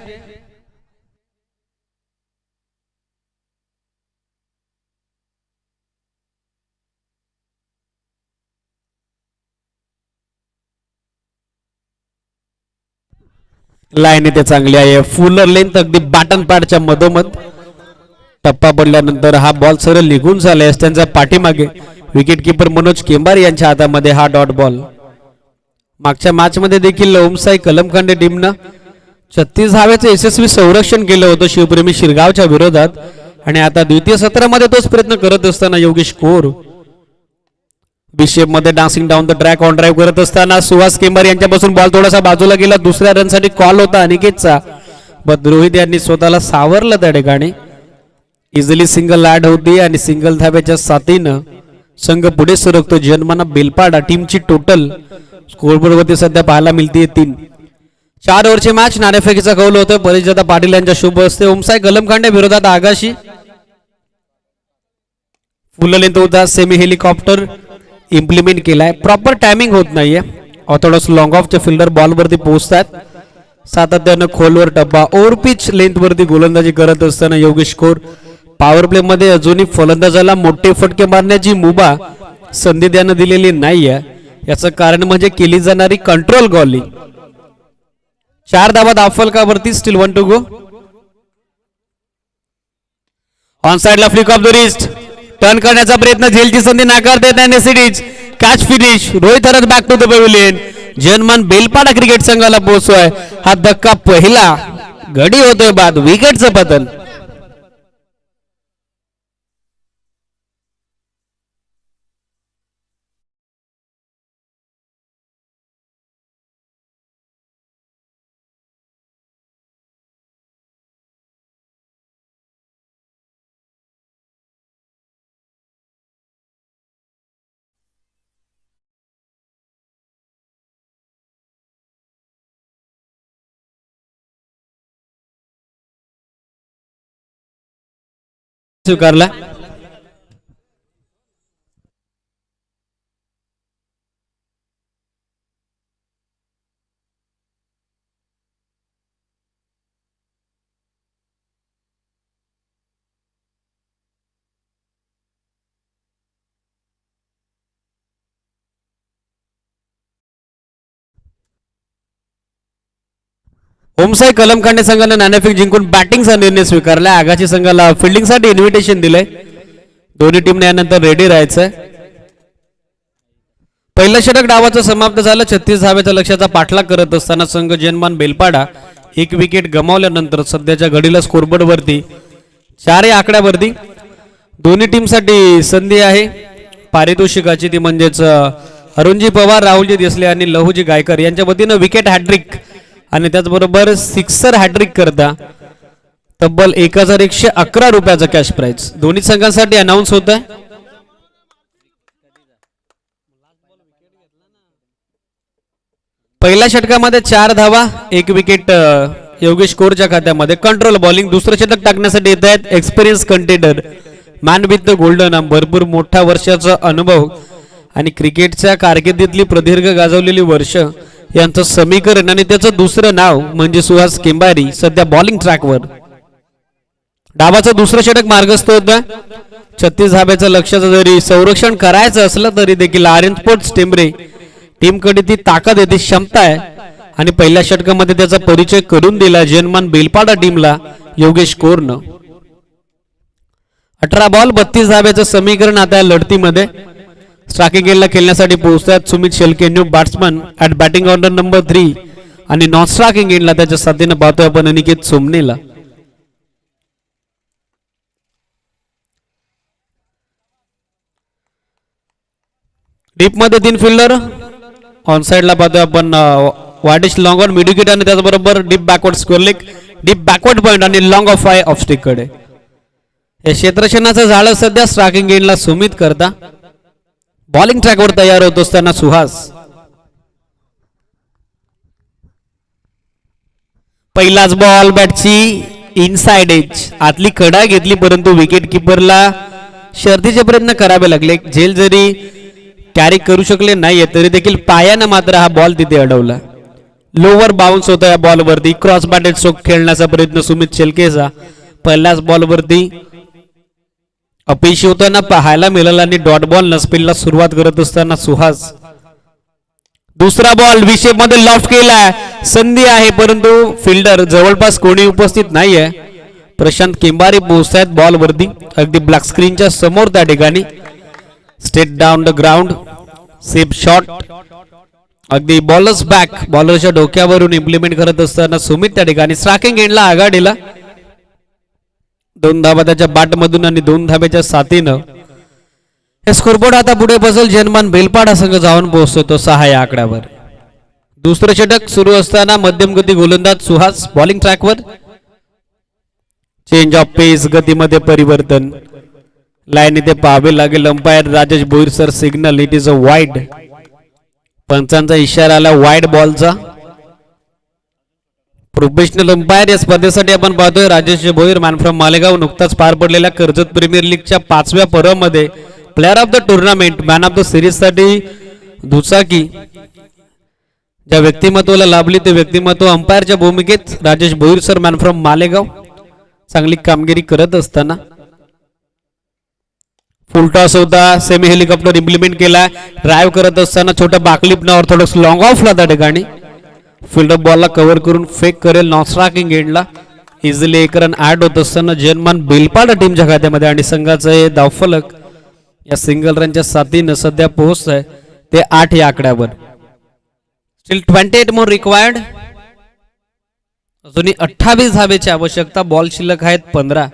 लाईन इथे चांगली आहे. फुलर लेंथ अगदी बॅटन पॅडच्या मधोमध टप्पा पडल्यानंतर हा बॉल सरळ निघून झालाय त्यांच्या पाठीमागे विकेट किपर मनोज केंबार यांच्या हातामध्ये हा डॉट बॉल. मागच्या मॅच मध्ये देखील ओमसाई कलमखांडे टीमनं 36 धाव्याचं यशस्वी संरक्षण केलं होतं शिवप्रेमी शिरगावच्या विरोधात आणि आता द्वितीय सत्रामध्ये तोच प्रयत्न करत असताना योगेश कोर बिशेप मध्ये dancing down the track on drive करत असताना सुहास केंबार यांच्यापासून बॉल थोडासा बाजूला गेला. दुसऱ्या रनसाठी कॉल होता अनिकेतचा पण रोहित यांनी स्वतःला सावरलं त्या ठिकाणी. इझिली सिंगल ऍड होती आणि सिंगल धाब्याच्या साथीनं संघ पुढे सरकतो. जर्मन बेलपाडा टीमची टोटल स्कोरबोर्ड वरती सध्या पाहायला मिळते 3. 4 ओव्हरची मॅच नाणेफेकीचा कौल होतोय परिजता पाटील यांच्या शुभ हस्ते. ओमसाई कलमखांडे विरोधात आगाशी. फुल लेंथ होता सेमी हेलिकॉप्टर इम्प्लिमेंट केलाय. प्रॉपर टायमिंग होत नाहीये. ऑर्थोडॉक्स लॉंग ऑफचे फिल्डर बॉल वरती पोहोचतात. सातत्यानं खोलवर टप्पा ओव्हर पिच लेंथ वरती गोलंदाजी करत असताना योगेश कोर पॉवर प्ले मध्ये अजूनही फलंदाजाला मोठे फटके मारण्याची मुभा संधी त्यानं दिलेली नाहीये. याचं कारण म्हणजे केली जाणारी कंट्रोल गॉलिंग. 4 धावा धावफलकावरती स्टील 1 टू गो. ऑन साइडला flick of the wrist turn करण्याचा प्रयत्न झेलची संधी नाकारता येत नाही. Series catch finish. Rohit Harad back to the pavilion. जर्मन बेलपाडा क्रिकेट संघाला पोहोचतोय. हा धक्का पहिला घडी होतोय बाद विकेटचं पतन. स्वीकारला. ओमसाई कलमकांडे संघाने नाणेफेक जिंकून बॅटिंगचा निर्णय स्वीकारला. आगाशी संघाला फिल्डिंगसाठी इन्व्हिटेशन दिलंय. दोन्ही टीमने यानंतर रेडी राहायचंय. पहिलं षटक डावाचं समाप्त झालं. 36 धावेच्या लक्ष्याचा पाठलाग करत असताना संघ जनमान बेलपाडा एक विकेट गमावल्यानंतर सध्याच्या घडीला स्कोरबोर्ड वरती 4 आकड्यावरती दोन्ही टीमसाठी संधी आहे पारितोषिकाची. ती म्हणजेच अरुणजी पवार, राहुलजी देसले आणि लहूजी गायकर यांच्या वतीनं विकेट हॅट्रिक आणि त्याचबरोबर सिक्सर हॅट्रिक करता तब्बल 1111 रुपयाचा कॅश प्राइज दोन्ही संघांसाठी अनाऊन्स होत आहे. पहिल्या षटकामध्ये 4 धावा, 1 विकेट योगेश कोरच्या खात्यामध्ये. Control bowling. दुसरं षटक टाकण्यासाठी येत आहेत experience contender, man with the golden, भरपूर मोठा वर्षाचा अनुभव आणि क्रिकेटच्या कारकिर्दीतली प्रदीर्घ गाजवलेली वर्ष यांचं समीकरण आणि त्याचं दुसरं नाव म्हणजे सुहास केंबारी सध्या बॉलिंग ट्रॅकवर. डावाचं दुसरं षटक मार्गस्थ होतं. 36 धाब्याचं लक्ष्याचं जरी संरक्षण करायचं असलं तरी देखील आर्यन स्पोर्ट्स टेंबरे टीमकडे ती ताकद आहे, ती क्षमता आहे आणि पहिल्या षटकामध्ये त्याचा परिचय करून दिला जनमान बेलपाडा टीमला योगेश कोरनं. 18 बॉल 32 धाब्याचं समीकरण आता या लढतीमध्ये. स्ट्रायकिंग एंडला खेळण्यासाठी पोहोचतात Sumit Shelke, new batsman at batting order number 3 आणि नॉन स्ट्रायकिंग एंडला त्याच्या साथीनं पाहतोय आपण अनिकेत सोमनेला. डीप मध्ये 3 फिल्डर. ऑन साइडला पाहतोय आपण वाडिश लॉंग ऑन मिडविकेट आणि त्याचबरोबर deep backward square leg, deep backward point आणि लॉंग ऑफ आय ऑफ स्टिक कडे. हे क्षेत्ररक्षणाचं जाळं सध्या स्ट्रायकिंग एंडला सुमित करता. बॉलिंग ट्रॅकवर तयार होत असताना सुहास. पहिलाच बॉल बॅटची इनसाइड एज आतली कडा घेतली परंतु विकेट किपरला शर्तीचे प्रयत्न करावे लागले. झेल जरी कॅरी करू शकले नाहीये तरी देखील पायानं मात्र हा बॉल तिथे अडवला. लोवर बाउन्स होता या बॉलवरती. क्रॉस बॅटेड स्ट्रोक खेळण्याचा प्रयत्न सुमित शेलकेचा पहिल्याच बॉलवरती अपयशी होताना पाहायला मिळाला आणि डॉट बॉल नस्पिलला सुरुवात करत असताना सुहास. दुसरा बॉल विषय मध्ये लॉफ्ट केलाय. संधी आहे परंतु फिल्डर जवळपास कोणी उपस्थित नाहीये. प्रशांत केंबारी पोहोचतायत बॉलवरती अगदी ब्लॅक स्क्रीनच्या समोर. त्या ठिकाणी state down the ground, safe shot अगदी बॉलर्स बॅक, बॉलरच्या डोक्यावरून इम्प्लिमेंट करत असताना सुमित त्या ठिकाणी स्ट्रायकिंग एंडला आघाडीला. 2 धाबा त्याच्या बॅटमधून आणि 2 धाब्याच्या साथीनं हे स्कोरबोर्ड आता पुढे बसेल. जनमान बेलपाडा संघ जाऊन पोहोचतो तो 6 या आकड्यावर. दुसरं षटक सुरू असताना मध्यम गती गोलंदाज सुहास बॉलिंग ट्रॅकवर. चेंज ऑफ पेस, गतीमध्ये परिवर्तन. लाईन इथे पाहावे लागेल. Umpire Rajesh Bhoir sir signal it is a wide. पंचांचा इशारा आला वाईड बॉलचा. प्रोफेशनल अंपायर या स्पर्धेसाठी आपण पाहतोय राजेश भोईर, मॅन फ्रॉम मालेगाव. नुकताच पार पडलेल्या कर्जत प्रीमियर लीगच्या 5व्या पर्वामध्ये player of the tournament, man of the series साठी दुचाकी ज्या व्यक्तिमत्वाला लाभली ते व्यक्तिमत्व अंपायरच्या भूमिकेत Rajesh Bhoir sir, man from Malegaon, चांगली कामगिरी करत असताना. फुल टॉस होता. सेमी हेलिकॉप्टर इम्प्लिमेंट केला. ड्राईव्ह करत असताना छोटा बाकलिपनं ऑर्थोडॉक्स लॉंग ऑफला त्या ठिकाणी फील्डर बॉलला कव्हर करून फेक करेल नॉन स्ट्रायकिंग एंडला. इझिली 1 रन ऍड होत असताना जनमान बेलपाडा टीमच्या खात्यामध्ये आणि संघाचं हे धावफलक या सिंगल रनच्या साथीनं सध्या पोहोचत आहे ते 8 या आकड्यावर. Steel 28 more required. अजूनही 28 धावेची आवश्यकता. बॉल शिल्लक आहेत 15.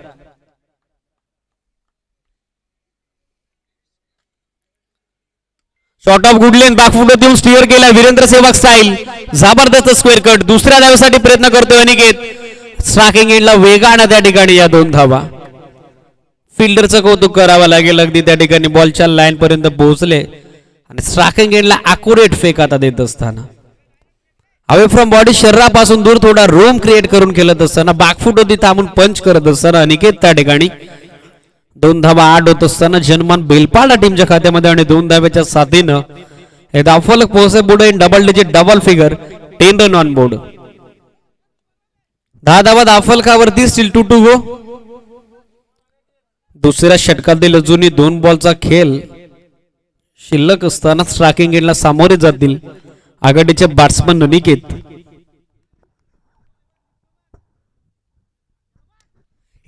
Short of good lane back foot देऊन स्टीअर केला वीरेंद्र सेवक स्टाईल. जबरदस्त स्क्वेअर कट. दुसऱ्या धावेसाठी प्रयत्न करतोय अनिकेत. स्ट्रायकिंग एंडला वेगानं त्या ठिकाणी या 2 धावा. फिल्डरचं कौतुक करावं लागेल. अगदी त्या ठिकाणी बॉलच्या लाईन पर्यंत पोहोचले आणि स्ट्रायकिंग एंडला अॅक्युरेट फेक आता देत असताना अवे फ्रॉम बॉडी, शरीरापासून दूर थोडा रूम क्रिएट करून खेळत असताना बॅकफुट होती थांबून पंच करत असताना अनिकेत त्या ठिकाणी 2 धावा ऍड होत असताना जनमान बेलपाडा टीमच्या खात्यामध्ये आणि 2 धाव्याच्या साथीनं हे धावफलक पोहोचे पुढे in double digit double figure. 10 run on board. 10 धावा धावफलकावरती. Steel 2 to go. दुसऱ्या षटकातील अजूनही 2 बॉलचा खेळ शिल्लक असताना स्ट्रायकिंग एंडला सामोरे जातील आघाडीचे batsman Aniket.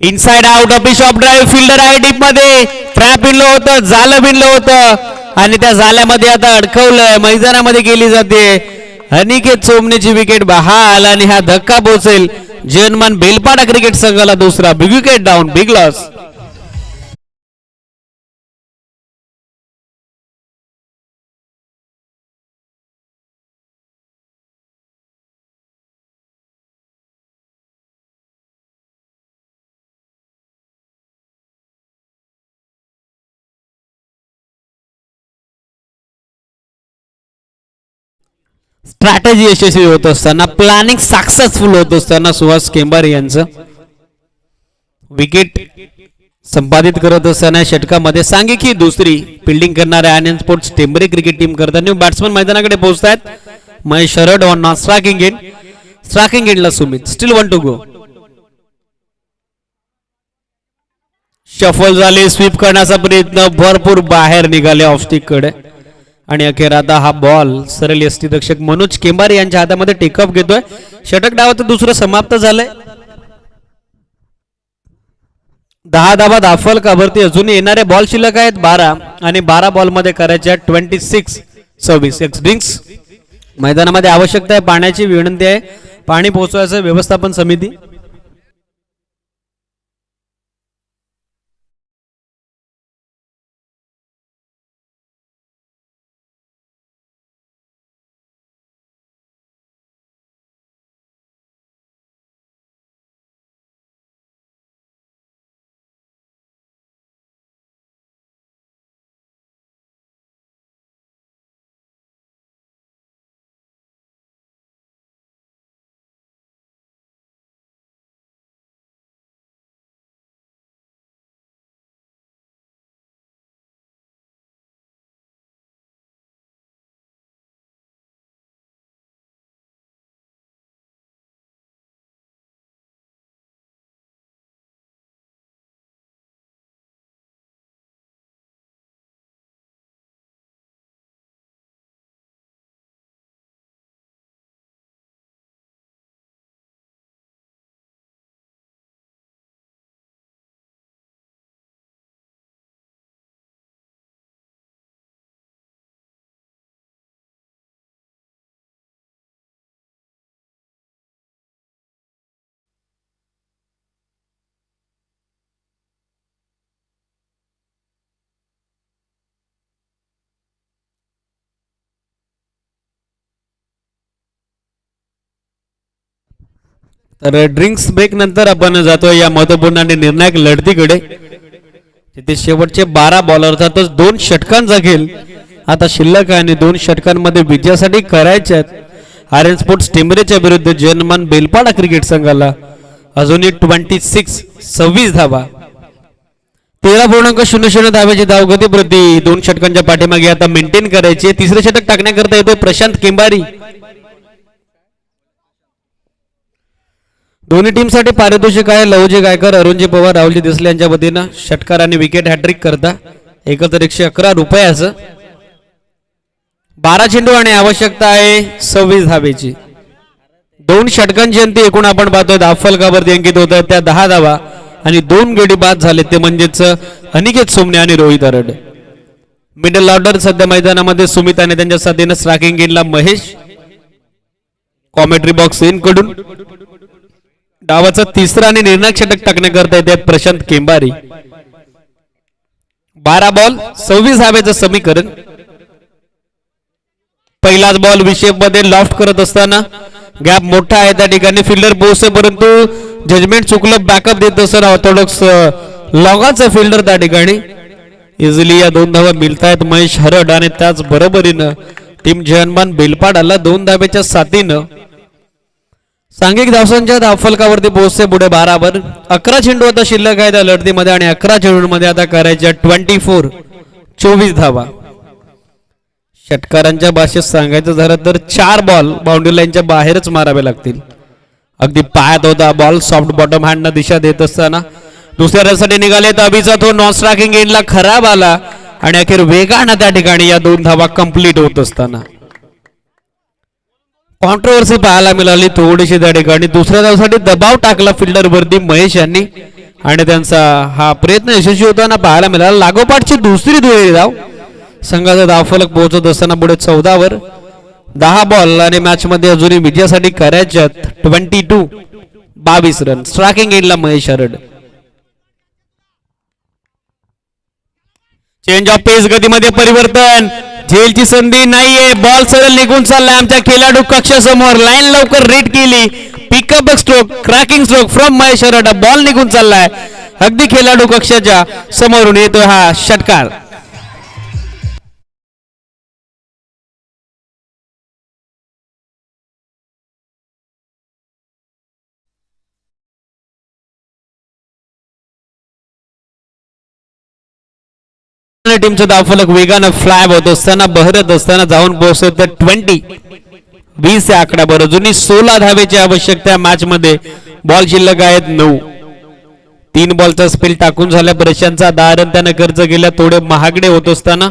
Inside out of shop drive fielder आहे डीप मध्ये ट्रॅप इनलं होतं जालं बिनलं होतं आणि त्या जाल्यामध्ये आता अडकवलंय मैदानामध्ये गेली जाते अनिकेत सोमनेची विकेट बहाल आणि हा धक्का पोहोचेल जनमान बेलपाडा क्रिकेट संघाला दुसरा big wicket down big loss. Strategy यशस्वी होत असताना प्लॅनिंग सक्सेसफुल होत असताना सुहास केंबारे यांचं विकेट संपादित करत असताना षटकामध्ये सांघिकी दुसरी फिल्डिंग करणाऱ्या Anand sports Tembare cricket team करता न्यू बॅट्समन मैदानाकडे पोहोचतायत Mahesh Sharad on non striking एंडला Sumit steal 1 to go. Shuffle झाले स्वीप करण्याचा प्रयत्न भरपूर बाहेर निघाले ऑफस्टिक कडे आणि अखेर आता हा बॉल सरळ यष्टीरक्षक मनोज केंबारे यांच्या हातामध्ये टेकअप घेतोय. षटक डावाचं दुसरं समाप्त झालंय. 10 धावा दाफल कावरती अजून येणारे बॉल शिल्लक आहेत 12 आणि 12 बॉल मध्ये करायच्या 26-26 ड्रिंक्स मैदानामध्ये आवश्यकता आहे पाण्याची विनंती आहे पाणी पोहोचवायचं व्यवस्थापन समिती. तर ड्रिंक्स ब्रेक नंतर आपण जातोय या महत्वपूर्ण आणि निर्णायक लढतीकडे. तिथे शेवटचे 12 बॉल अर्थातच 2 षटकांचा खेळ आता शिल्लक आहे आणि 2 षटकांमध्ये विजयासाठी करायचे आर्यन स्पोर्ट्स टेंबरेच्या विरुद्ध जनमान बेलपाडा क्रिकेट संघाला अजूनही 26 धावा 13.00 धाव्याची धावगती प्रति 2 षटकांच्या पाठीमागे आता मेंटेन करायची. तिसरे षटक टाकण्याकरता येतोय प्रशांत केंबारी. दोन्ही टीम साठी पारितोषिक आहे लवजी गायकर अरुणजी पवार राहुलजी देसले यांच्या वतीनं षटकार आणि विकेट हॅट्रिक करता एकत्र 111 रुपयाचं. 12 चेंडू आणि आवश्यकता आहे 26 धावेची. 2 षटकांची अंती एकूण आपण पाहतोय दाफलकावरती अंकित होत आहेत त्या 10 धावा आणि 2 गडी बाद झाले ते म्हणजेच अनिकेत सोमने आणि रोहित अरड. मिडल ऑर्डर सध्या मैदानामध्ये सुमित आणि त्यांच्या साथीनं स्ट्रायकिंग एंडला महेश. कॉमेंट्री बॉक्स इन कडून डावाचा तिसरा आणि निर्णायक षटक टाकण्याकरता येते प्रशांत केंबारी. 12 बॉल 26 धावेचं समीकरण. पहिलाच बॉल विषेप मध्ये लॉफ्ट करत असताना गॅप मोठा आहे त्या ठिकाणी फिल्डर पोहोचते परंतु जजमेंट चुकलं बॅकअप देत असताना ऑर्थोडॉक्स लॉगाचा फिल्डर त्या ठिकाणी इझिली या 2 धावा मिळतायत महेश हरड आणि त्याच बरोबरीनं टीम जनमान बेलपाडाला 2 धावेच्या साथीनं सांघिक धावसंख्या धावफलकावरती पोहोचते पुढे 12 वर. 11 चेंडू आता शिल्लक आहे त्या लढतीमध्ये आणि 11 चेंडूंमध्ये आता करायच्या 24 धावा. षटकारांच्या भाषेत सांगायचं झालं तर 4 बॉल बाउंड्री लाईनच्या बाहेरच मारावे लागतील. अगदी पायात होता बॉल सॉफ्ट बॉटम हँडनं दिशा देत असताना दुसऱ्या रनसाठी निघाले तर अभिचा तो नॉन स्ट्रायकिंग एंडला खराब आला आणि अखेर वेगानं त्या ठिकाणी या 2 धावा कंप्लीट होत असताना कॉन्ट्रोवर्सी पाहायला मिळाली थोडीशी त्या ठिकाणी. दुसऱ्या धावसाठी दबाव टाकला फिल्डर वरती महेश यांनी आणि त्यांचा हा प्रयत्न यशस्वी होताना पाहायला मिळाला. लागोपाठची दुसरी दुहेरी धाव संघाचा धावफलक पोहोचत असताना पुढे 14 वर 10 बॉल आणि मॅच मध्ये अजूनही विजयासाठी करायच्यात 22 रन. स्ट्रायकिंग एंडला महेश हरड. चेंज ऑफ पेस, गतीमध्ये परिवर्तन, झेलची संधी नाहीये. बॉल सरळ निघून चाललाय आमच्या खेळाडू कक्षासमोर. लाईन लवकर रीड केली. Pickup stroke, cracking stroke from Mahesh Harad. Ball निघून चाललाय अगदी खेळाडू कक्षाच्या समोरून येतोय हा षटकार. टीमचं धावफलक वेगानं फ्लाय होत असताना बहरत असताना जाऊन पोहोचत 20 या आकड्यावर. अजूनही 16 धावेची आवश्यकता मॅच मध्ये. बॉल शिल्लक आहेत 9. 3 बॉलचा स्पेल टाकून झाल्या. बरेचशांचा 10 रन त्यानं खर्च केला. थोडे महागडे होत असताना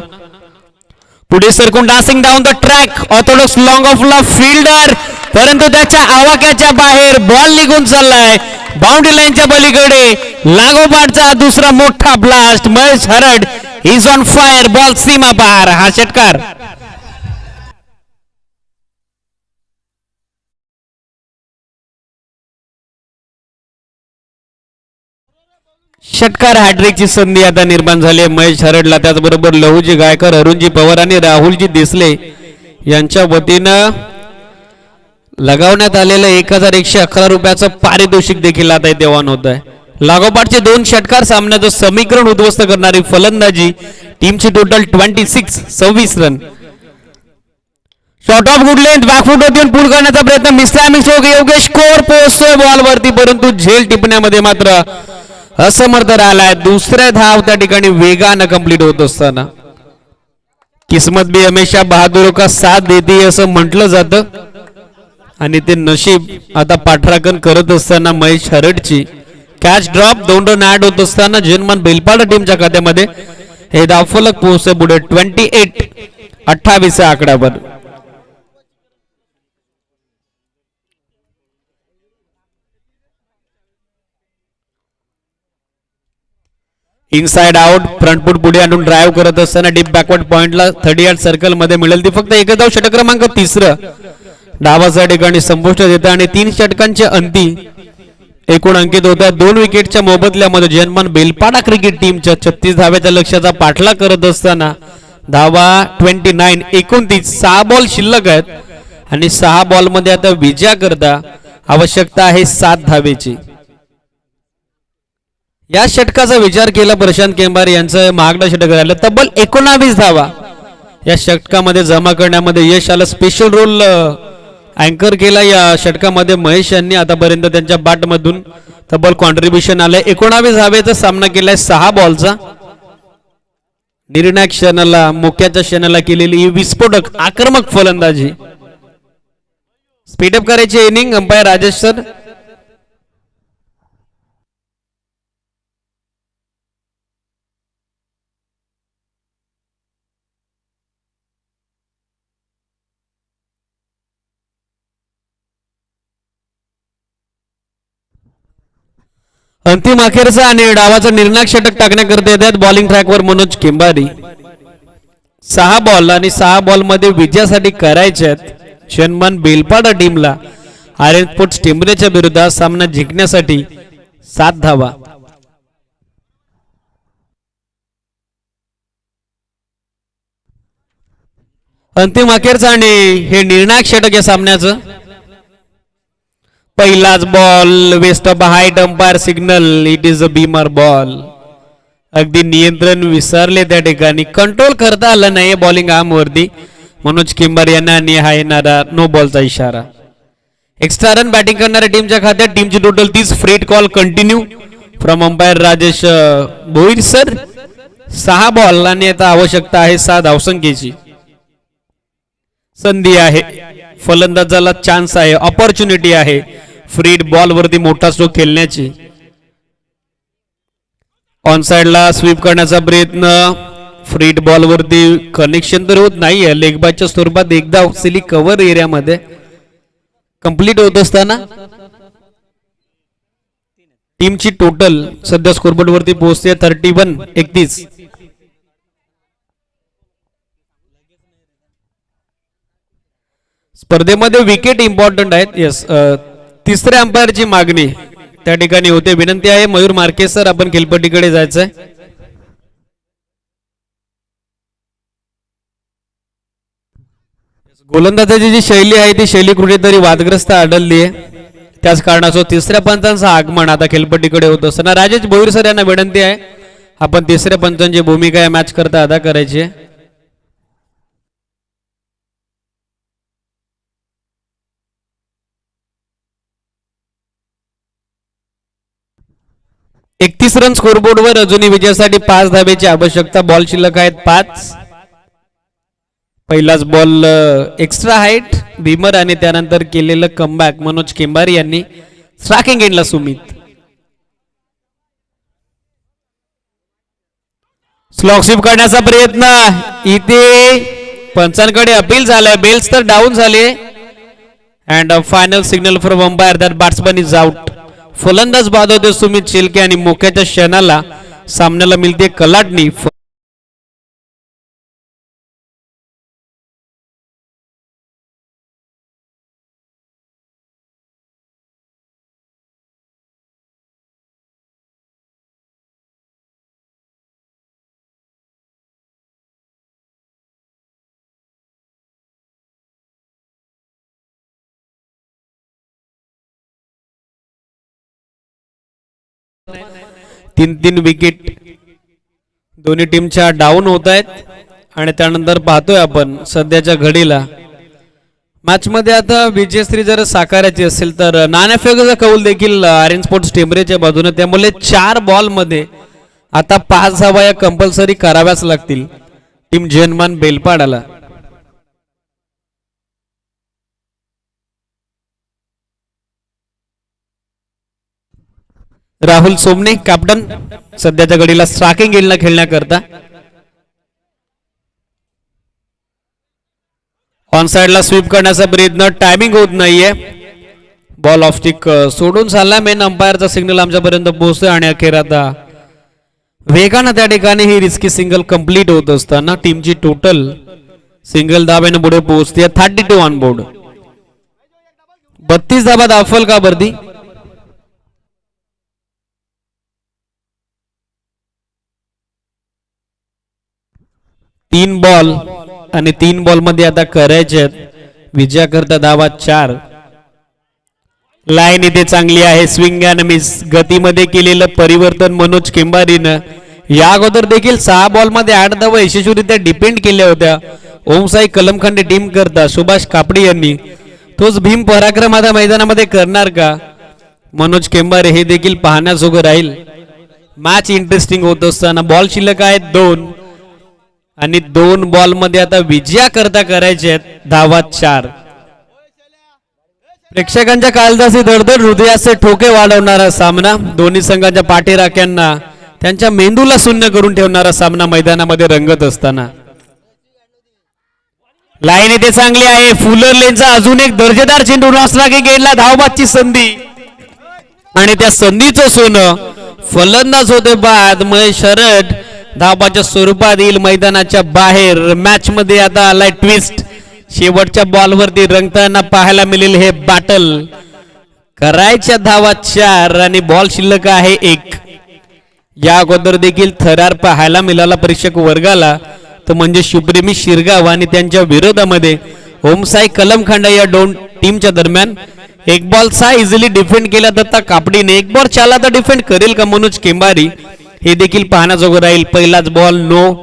पुढे सरकून dancing down the track. Orthodox long off ला फिल्डर, परंतु त्याच्या आवाक्याच्या बाहेर. बॉल निघून चाललाय बाउंड्री लाईनच्या पलीकडे. लागोपाठचा दुसरा मोठा blast. Mahesh Harad is on fire. Ball सीमा पार. हा षटकार. षटकार हॅट्रिकची संधी आता निर्माण झाली आहे महेश हरडला. त्याचबरोबर लहूजी गायकर, अरुणजी पवार आणि राहुलजी देसले यांच्या वतीनं लगावण्यात आलेलं 1111 रुपयाचं पारितोषिक देखील आता देवाण होत आहे. लागोपाठचे 2 षटकार सामन्याचं समीकरण उद्ध्वस्त करणारी फलंदाजी. टीमची total 26 run. Short of good length, back foot देऊन पूल करण्याचा प्रयत्न. मिसटायमिंग स्ट्रोक, योगेश स्कोर पोहोचतोय बॉल वरती, परंतु झेल टिपण्यामध्ये मात्र असमर्थ राहिलाय. दुसऱ्या धाव त्या ठिकाणी वेगानं कंप्लीट होत असताना किस्मत भी हमेशा बहादुरों का साथ देती असं म्हटलं जातं आणि ते नशीब आता पाठराखण करत असताना महेश हरडची कॅच ड्रॉप 2 रन ऍड होत असताना जनमान बेलपाडा टीमच्या खात्यामध्ये हे धावफलक पोहोचते पुढे 28 आकड्यावर. इनसाइड आउट, फ्रंट फूट पुढे आणून ड्राईव्ह करत असताना डीप बॅकवर्ड पॉइंटला 30 यार्ड सर्कल मध्ये मिळेल ती फक्त एक धाव. षटक क्रमांक 3 डावाच्या ठिकाणी संपुष्ट देतात आणि 3 षटकांचे अंती एकूण अंकित होत आहे. 2 विकेटच्या मोबदल्यामध्ये जनमान बेलपाडा क्रिकेट टीमच्या 36 धाव्याच्या लक्ष्याचा पाठलाग करत असताना धावा 29. 6 बॉल शिल्लक आहेत आणि 6 बॉल मध्ये आता विजया करता आवश्यकता आहे 7 धावेची. या षटकाचा विचार केला प्रशांत केंबार यांचं महागडा षटक राहिलं. तब्बल 19 धावा या षटकामध्ये जमा करण्यामध्ये यश आलं. स्पेशल रोल अँकर केला या षटकामध्ये महेश यांनी. आतापर्यंत त्यांच्या बॅटमधून तब्बल कॉन्ट्रीब्युशन आलंय. 19 धावेचा सामना केलाय 6 बॉलचा. निर्णायक क्षणाला, मोक्याच्या क्षणाला केलेली ही विस्फोटक आक्रमक फलंदाजी. स्पीडअप करायची इनिंग. Umpire Rajesh sir. अंतिम अखेरचा आणि डावाचा निर्णायक षटक टाकण्याकरता येतात बॉलिंग ट्रॅकवर मनोज केंबारी. 6 बॉल आणि 6 बॉल मध्ये विजयासाठी करायचे आहेत जनमान बेलपाडा टीमला. आर्यन स्पोर्ट्स टेंबरेच्या विरोधात सामना जिंकण्यासाठी 7 धावा. अंतिम अखेरचा आणि हे निर्णायक षटक या सामन्याचं. पहिलाच ball waist of height. Umpire signal. It is a beamer ball. अगदी नियंत्रण विसरले त्या ठिकाणी. कंट्रोल करता आलं नाही बॉलिंग आर्म वरती मनोज केंबार यांना आणि हा येणारा नो बॉलचा इशारा. एक्स्ट्रा रन बॅटिंग करणाऱ्या टीमच्या खात्यात. टीमची total 30. Freight call continue from umpire Rajesh Bhoir sir. 6 ball आणि आता आवश्यकता आहे 7 धावसंख्येची. संधी आहे फलंदाजाला, चान्स आहे, ऑपॉर्च्युनिटी आहे फ्रीड बॉल वरती मोठा स्ट्रोक खेळण्याची. ऑन साइडला स्वीप करण्याचा प्रयत्न. फ्रीड बॉल वरती कनेक्शन तर होत नाहीये. लेग बायच्या स्वरूपात एकदा सिली कव्हर एरियामध्ये कंप्लीट होत असताना टीमची टोटल सध्या स्कोरबोर्ड वरती पोहोचते 31-31. स्पर्धेमध्ये विकेट इम्पॉर्टंट आहेत. येस, तिसऱ्या अंपायरची मागणी त्या ठिकाणी होते. विनंती आहे मयूर मार्केस सर, आपण खेळपट्टीकडे जायचंय. गोलंदाजाची जी शैली आहे ती शैली कुठेतरी वादग्रस्त आढळली आहे. त्याच कारणाचं तिसऱ्या पंचांचं आगमन आता खेळपट्टीकडे होत असताना राजेश भोईर सर यांना विनंती आहे आपण तिसऱ्या पंचांची भूमिका या मॅच करता अदा करायची आहे. एकतीस रन स्कोरबोर्डवर अजूनही विजयासाठी 5 धाब्याची आवश्यकता. बॉल शिल्लक आहेत 5. पहिलाच बॉल एक्स्ट्रा हाईट भीमर आणि त्यानंतर केलेलं कमबॅक मनोज केंबारी यांनी. स्ट्रायकिंग एंडला सुमित. स्लॉग स्वीप करण्याचा प्रयत्न इथे पंचांकडे अपील झालाय. बेल्स तर डाऊन झाले and final signal from umpire that batsman is out. फलंदाज बाद होते सुमित शेलके आणि मोक्याच्या क्षणाला सामन्याला मिळते कलाटणी. तीन विकेट दोन्ही टीमच्या डाऊन होत आहेत. आणि त्यानंतर पाहतोय आपण सध्याच्या घडीला मॅच मध्ये आता विजयश्री जर साकारायची असेल तर नाणेफेकीचा कौल देखील आर्यन स्पोर्ट्स टेंबरेच्या बाजूने. त्यामुळे 4 बॉल मध्ये आता 5 धावा या कंपल्सरी कराव्याच लागतील टीम जनमान बेलपाडाला. राहुल सोमने कॅप्टन सध्याच्या घडीला स्ट्रायकिंग एंडला खेळण्याकरता. ऑन साइडला स्वीप करण्याचा प्रयत्न. टायमिंग होत नाहीये. बॉल ऑफ स्टिक सोडून चालला. मेन अंपायरचा सिग्नल आमच्यापर्यंत पोहोचतोय आणि अखेर आता वेगानं त्या ठिकाणी ही रिस्की सिंगल कंप्लीट होत असताना टीमची टोटल सिंगल धाब्याने पुढे पोहोचते 32 ऑन बोर्ड. 32 धाबा दाखल का वर्दी. 3 बॉल आणि 3 बॉल मध्ये आता करायचे विजयाकरता धावा 4. लाईन इथे चांगली आहे. स्विंग अँड मिस गतीमध्ये केलेलं परिवर्तन मनोज केंबारीनं. या अगोदर देखील 6 बॉल मध्ये 8 धावा यशस्वीरित्या डिपेंड केल्या होत्या ओमसाई कलमखंडे टीम करता सुभाष कापडी यांनी. तोच भीम पराक्रम आता मैदानामध्ये करणार का मनोज केंबारे हे देखील पाहण्याजोगं राहील. मॅच इंटरेस्टिंग होत असताना बॉल शिल्लक आहेत 2 आणि 2 बॉल मध्ये आता विजयाकरता करायचे आहेत धावा 4. प्रेक्षकांच्या कालदासी धडधड हृदयाचे ठोके वाढवणारा सामना. दोन्ही संघांच्या पाठीराख्यांना त्यांच्या मेंदूला शून्य करून ठेवणारा सामना मैदानामध्ये रंगत असताना लाईन इथे चांगली आहे. फुलर लेनचा अजून एक दर्जेदार चेंडू नसला की गेला धावबादची संधी आणि त्या संधीचं सोनं फलंदाज होते बाद महेश शरद. धावबाच्या स्वरूपात येईल मैदानाच्या बाहेर. मॅच मध्ये आता आलाय ट्विस्ट. शेवटच्या बॉलवरती रंगताना पाहायला मिळेल हे बॅटल. करायच्या धावा 4 आणि बॉल शिल्लक आहे 1. या अगोदर देखील थरार पाहायला मिळाला प्रेक्षक वर्गाला तो म्हणजे शुप्रेमी शिरगाव आणि त्यांच्या विरोधामध्ये ओमसाई कलमखंडे या 2 टीमच्या दरम्यान. 1 बॉल 6 इझिली डिफेंड केला दत्ता कापडीने. 1 बॉल 4 तर डिफेंड करेल का मनोज केंबारी हे देखील पाहण्याजोगं राहील. पहिलाच बॉल नो,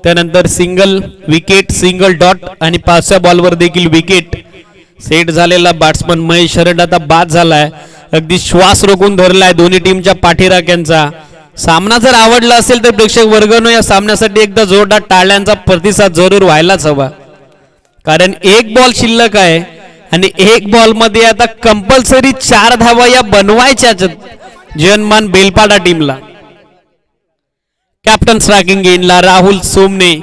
त्यानंतर सिंगल विकेट, सिंगल डॉट आणि 5व्या बॉलवर देखील विकेट. सेट झालेला बॅट्समन महेश शरद आता बाद झालाय. अगदी श्वास रोखून धरलाय दोन्ही टीमच्या पाठीराख्यांचा. सामना जर आवडला असेल तर प्रेक्षक वर्गानो या सामन्यासाठी एकदा जोरदार टाळ्यांचा प्रतिसाद जरूर व्हायलाच हवा. कारण 1 बॉल शिल्लक आहे आणि 1 बॉल मध्ये आता कंपल्सरी 4 धावा या बनवायच्या जनमान बेलपाडा टीमला. कॅप्टन स्ट्रायकिंग एंडला राहुल सोमने.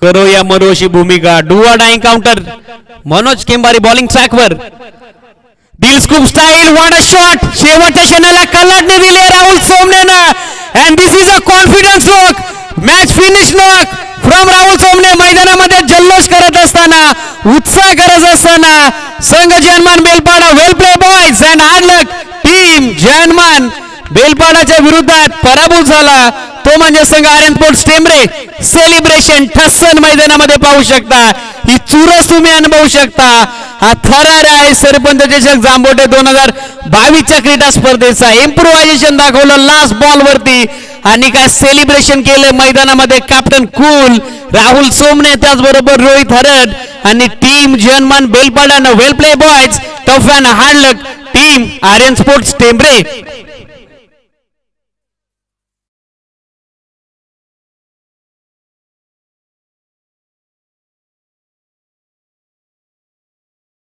करो या मरो अशी भूमिका. Do or die counter. Manoj Kembari bowling ट्रॅकवर. Dilscoop style what a shot शेवटच्या क्षणाला कलाटने दिले राहुल सोमनेनं and this is a confidence look match finish look from Rahul Somne मैदानामध्ये जल्लोष करत असताना उत्साह करत असताना संघ Janman Belpada well played boys and hard luck team Janman बेलपाडाच्या विरोधात पराभूत झाला तो म्हणजे संघ आर्यन स्पोर्ट्स टेंबरे सेलिब्रेशन ठस्सन मैदानामध्ये पाहू शकता ही चुरस तुम्ही अनुभवू शकता हा थरार आहे सरपंच चषक जांभोटे 2022च्या क्रीडा स्पर्धेचा इम्प्रोव्हायझेशन दाखवलं लास्ट बॉल वरती आणि काय सेलिब्रेशन केलं मैदानामध्ये कॅप्टन कूल राहुल सोमने त्याचबरोबर रोहित हरड आणि टीम जनमान बेलपाडानं well played boys tough and hard luck team Aryan sports Tembare